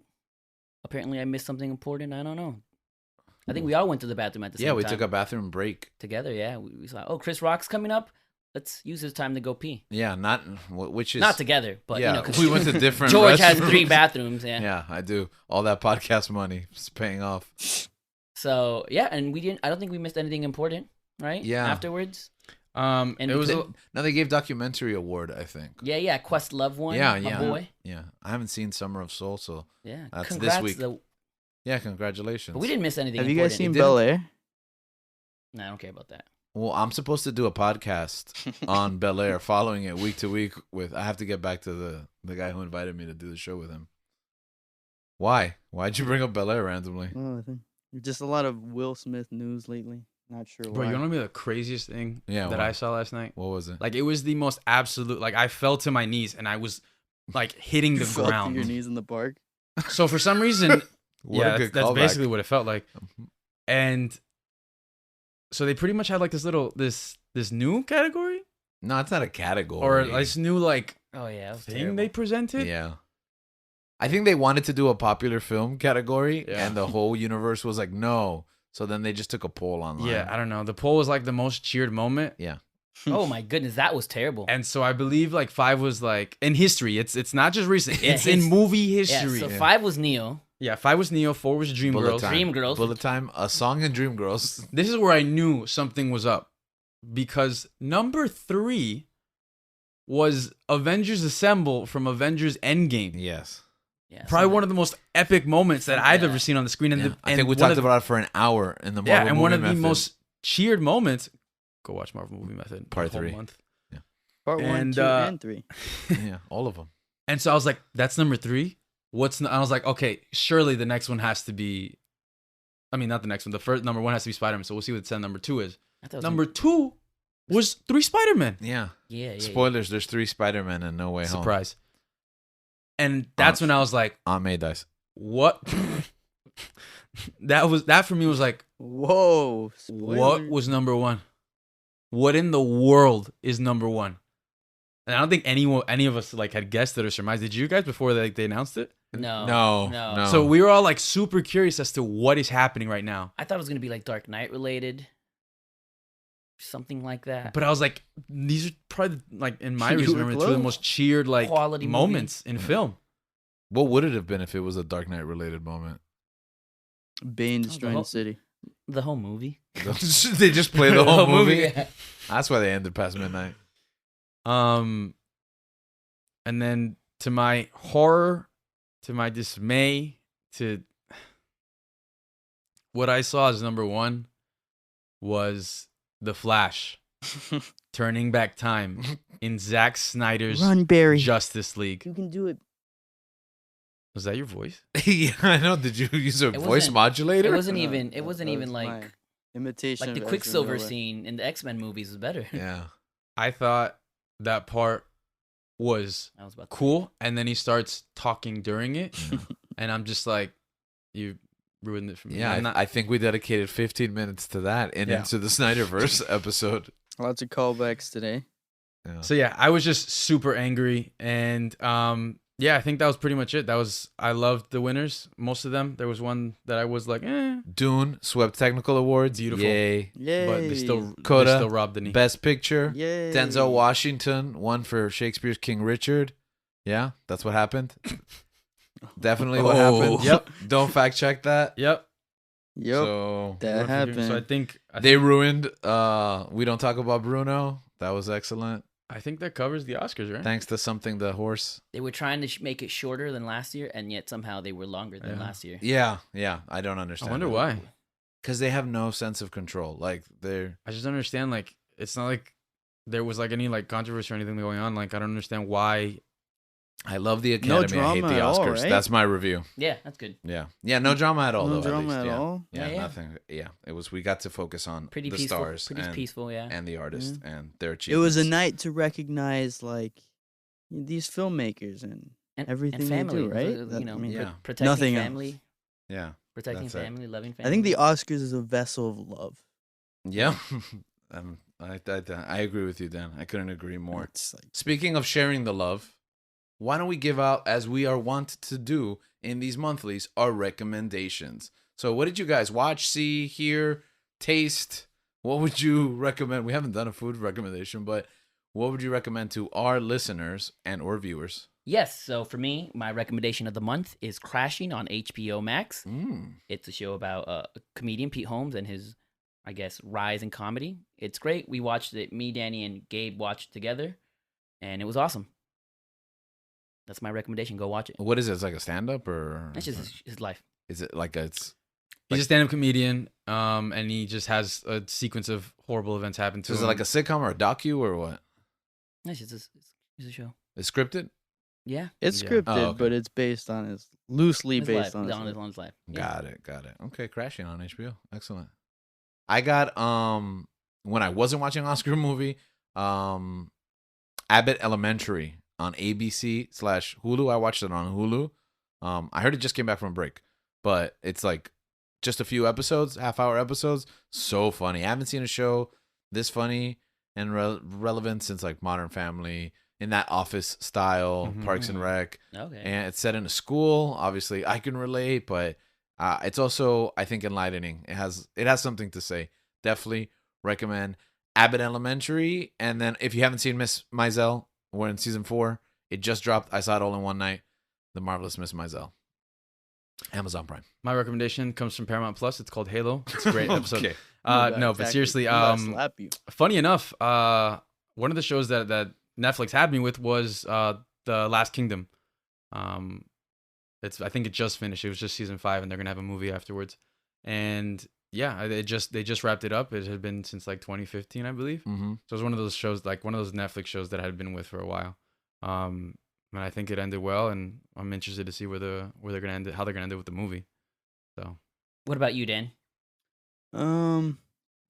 apparently I missed something important. I don't know. I think we all went to the bathroom at the same time. Yeah, we took a bathroom break. together. Yeah, we saw. Oh, Chris Rock's coming up. Let's use this time to go pee. Yeah, which is Not together, but yeah, 'cause we went to different. George has restrooms. 3 bathrooms. Yeah. Yeah, I do. All that podcast money is paying off. So yeah, and we didn't. I don't think we missed anything important, right? Yeah. Afterwards. And it was Now they gave documentary award, I think. Yeah. Quest Love one. Yeah, my yeah. boy. Yeah, I haven't seen Summer of Soul, so Yeah. That's this Congrats. week. Yeah, congratulations. But we didn't miss anything. have you guys important. seen didn't- Bel Air? No, I don't care about that. Well, I'm supposed to do a podcast on Bel Air, following it week to week. I have to get back to the guy who invited me to do the show with him. Why? Why'd you bring up Bel Air randomly? Oh, I think just a lot of Will Smith news lately. Not sure why. bro, you want to be the craziest thing Yeah, that what? I saw last night? What was it? Like, it was the most absolute, like, I fell to my knees and I was like hitting the You fell to ground. your knees in the park. So for some reason, What yeah, a good that's callback. basically what it felt like. And so they pretty much had like this new category No, it's not a category. or this new like Oh yeah, that was thing terrible. they presented. Yeah. I think they wanted to do a popular film category, Yeah. and the whole universe was like, no. So then they just took a poll online. Yeah, I don't know. The poll was like the most cheered moment. Yeah. Oh my goodness, that was terrible. And so I believe like 5 was like in history. It's not just recent. Yeah, It's in movie history. So Yeah, 5 was Neo. 5 was Neo, 4 was Bullet Dreamgirls. Time. Dreamgirls. Bullet Time, a song in Dreamgirls. This is where I knew something was up because number 3 was Avengers Assemble from Avengers Endgame. Yes. Yeah, Probably so- one of the most epic moments that I've Yeah. ever seen on the screen. And, Yeah. I think we one talked of the- about it for an hour in the Marvel yeah, and one Movie of the Method. most cheered moments. Go watch Marvel Movie Method. Part the whole 3. month. Part 1, And, 2, and 3. Yeah, all of them. And so I was like, "That's number 3. I was like, okay, surely the next one has to be. I mean, not the next one. The first number 1 has to be Spider-Man. So we'll see what number 2 is. I thought it was Number 2 was 3 Spider-Man. Yeah. Yeah. Spoilers, there's 3 Spider-Men and No Way Home. Surprise. And that's when I was like, Aunt May dies. what? that for me was like, Whoa. what spoiler. was number one? What in the world is number one? And I don't think any of us like had guessed it or surmised. Did you guys before they announced it? No. So we were all like super curious as to what is happening right now. I thought it was gonna be like Dark Knight related, something like that. But I was like, these are probably like in my You recent were memory, two of the close. most cheered like Quality movie. moments in film. What would it have been if it was a Dark Knight related moment? Bane the destroying whole- the city. The whole movie. They just play the whole movie. Yeah. That's why they ended past midnight. And then to my horror, to my dismay, to what I saw as number one was The Flash turning back time in Zack Snyder's Run, Barry. Justice League. You can do it. Was that your voice? Yeah, I know. Did you use a It voice wasn't- modulator? It wasn't No, even. It that wasn't was even my like imitation the of Ezra Quicksilver Miller. scene in the X-Men movies was better. Yeah. I thought that part was I was about to cool, and then he starts talking during it, Yeah. and I'm just like, you ruined it for me. Yeah, I'm not, I think we dedicated 15 minutes to that and Yeah. into the Snyderverse episode. Lots of callbacks today. Yeah. So yeah, I was just super angry, and yeah, I think that was pretty much it. I loved the winners, most of them. There was one that I was like, Dune swept technical awards. Beautiful. Yay. Yay. but they still Coda, robbed the knee. Best Picture. Yay. Denzel Washington won for Shakespeare's King Richard. Yeah, that's what happened. Definitely what Oh. happened. Yep. Don't fact check that. Yep, Yep. So that happened. So I think they ruined We Don't Talk About Bruno. That was excellent. I think that covers the Oscars, right? Thanks to Something the Horse. They were trying to make it shorter than last year, and yet somehow they were longer than Yeah. last year. Yeah. I don't I understand. wonder why. Because they have no sense of control. Like they're I just don't understand. Like, it's not like there was like any like controversy or anything going on. Like, I don't understand why. I love the No Academy. I hate drama the at all, Oscars. right? That's my review. Yeah, that's good. Yeah. No drama at all. No though, drama at, at least. all. Yeah, Yeah. nothing. Yeah, it was. We got to focus on Pretty the peaceful. stars Pretty and, peaceful. Yeah. and the artist and their It achievements. was a night to recognize like these filmmakers and everything they family, do, right? You That- know, I mean, Yeah. protecting Nothing else. family, Yeah. protecting That's it. family, loving family. I think the Oscars is a vessel of love. Yeah. I agree with you, Dan. I couldn't agree more. It's like Speaking of sharing the love, why don't we give out, as we are wont to do in these monthlies, our recommendations? So, what did you guys watch, see, hear, taste? What would you recommend? We haven't done a food recommendation, but what would you recommend to our listeners and or viewers? Yes. So for me, my recommendation of the month is Crashing on HBO Max. It's a show about comedian Pete Holmes and his, I guess, rise in comedy. It's great. We watched it. Me, Danny, and Gabe watched it together, and it was awesome. That's my recommendation. Go watch it. What is it? It's like a stand-up or That's just his life. is it like it's He's a stand-up comedian, and he just has a sequence of horrible events happen to so is him. it like a sitcom or a docu or what? That's just it's a show. It's scripted? Yeah. it's Yeah. scripted, Oh, okay. but it's based on his loosely His based life. on his on life. his life. Yeah. Got it. Okay, Crashing on HBO. Excellent. I got when I wasn't watching an Oscar movie, Abbott Elementary on ABC/Hulu. I watched it on Hulu. I heard it just came back from break, but it's like just a few episodes, half-hour episodes. So funny. I haven't seen a show this funny and relevant since like Modern Family, in that Office style, Mhm. Parks and Rec. Okay. And it's set in a school. Obviously, I can relate, but it's also, I think, enlightening. It has something to say. Definitely recommend Abbott Elementary. And then if you haven't seen Miss Maisel, we're in season 4. It just dropped. I saw it all in one night. The Marvelous Miss Maisel. Amazon Prime. My recommendation comes from Paramount Plus. It's called Halo. It's a great episode. Okay. No, but seriously, slap you. funny enough, one of the shows that Netflix had me with was The Last Kingdom. I think it just finished. It was just season 5, and they're gonna have a movie afterwards. And yeah, they just wrapped it up. It had been since like 2015, I believe. Mm-hmm. So it was one of those shows, like one of those Netflix shows that I had been with for a while. And I think it ended well, and I'm interested to see where they're gonna end it, how they're gonna end it with the movie. So What about you, Dan?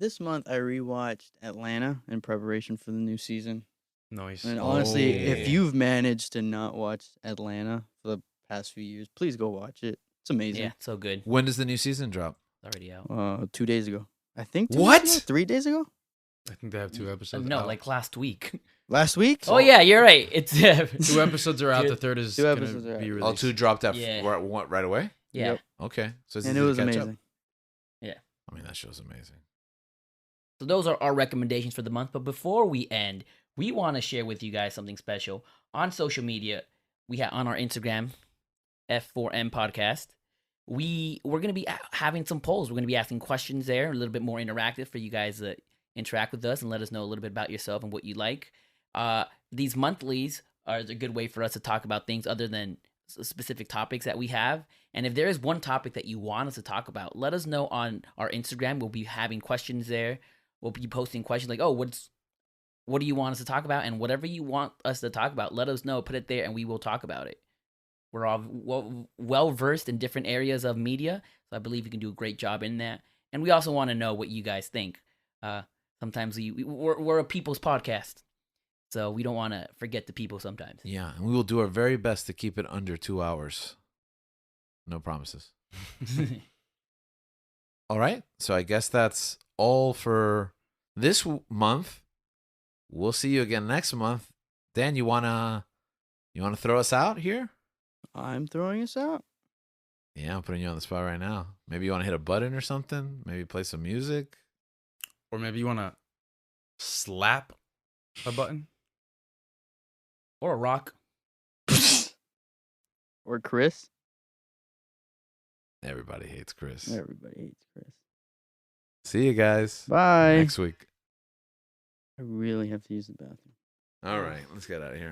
This month I rewatched Atlanta in preparation for the new season. nice. And honestly, Oh. if you've managed to not watch Atlanta for the past few years, please go watch it. It's amazing. Yeah, so good. When does the new season drop? It's already out. 2 days ago. I think. What? 3 days ago? I think they have 2 episodes. No, out. like last week. Last week? Oh yeah, you're right. It's 2 episodes are out. Dude, The third is 2 gonna episodes are out. be released. All 2 dropped at Yeah. right away? yeah. Yep. Okay. So it's And it easy to was catch up. amazing. I mean, that show's amazing. So those are our recommendations for the month. But before we end, we want to share with you guys something special on social media. We have on our Instagram, F4M Podcast. We're gonna be having some polls. We're gonna be asking questions there, a little bit more interactive for you guys to interact with us and let us know a little bit about yourself and what you like. These monthlies are a good way for us to talk about things other than specific topics that we have. And if there is one topic that you want us to talk about, let us know on our Instagram. We'll be having questions there. We'll be posting questions like, oh, what do you want us to talk about? And whatever you want us to talk about, let us know, put it there, and we will talk about it. We're all well-versed in different areas of media, so I believe we can do a great job in that. And we also want to know what you guys think. Sometimes we're a people's podcast, so we don't want to forget the people sometimes. Yeah, and we will do our very best to keep it under 2 hours. No promises. All right. So I guess that's all for this month. We'll see you again next month. Dan, you wanna throw us out here? I'm throwing us out. Yeah, I'm putting you on the spot right now. Maybe you want to hit a button or something? Maybe play some music? Or maybe you want to slap a button. Or a rock. Or Chris. Everybody hates Chris. Everybody hates Chris. See you guys Bye. next week. I really have to use the bathroom. All right, let's get out of here.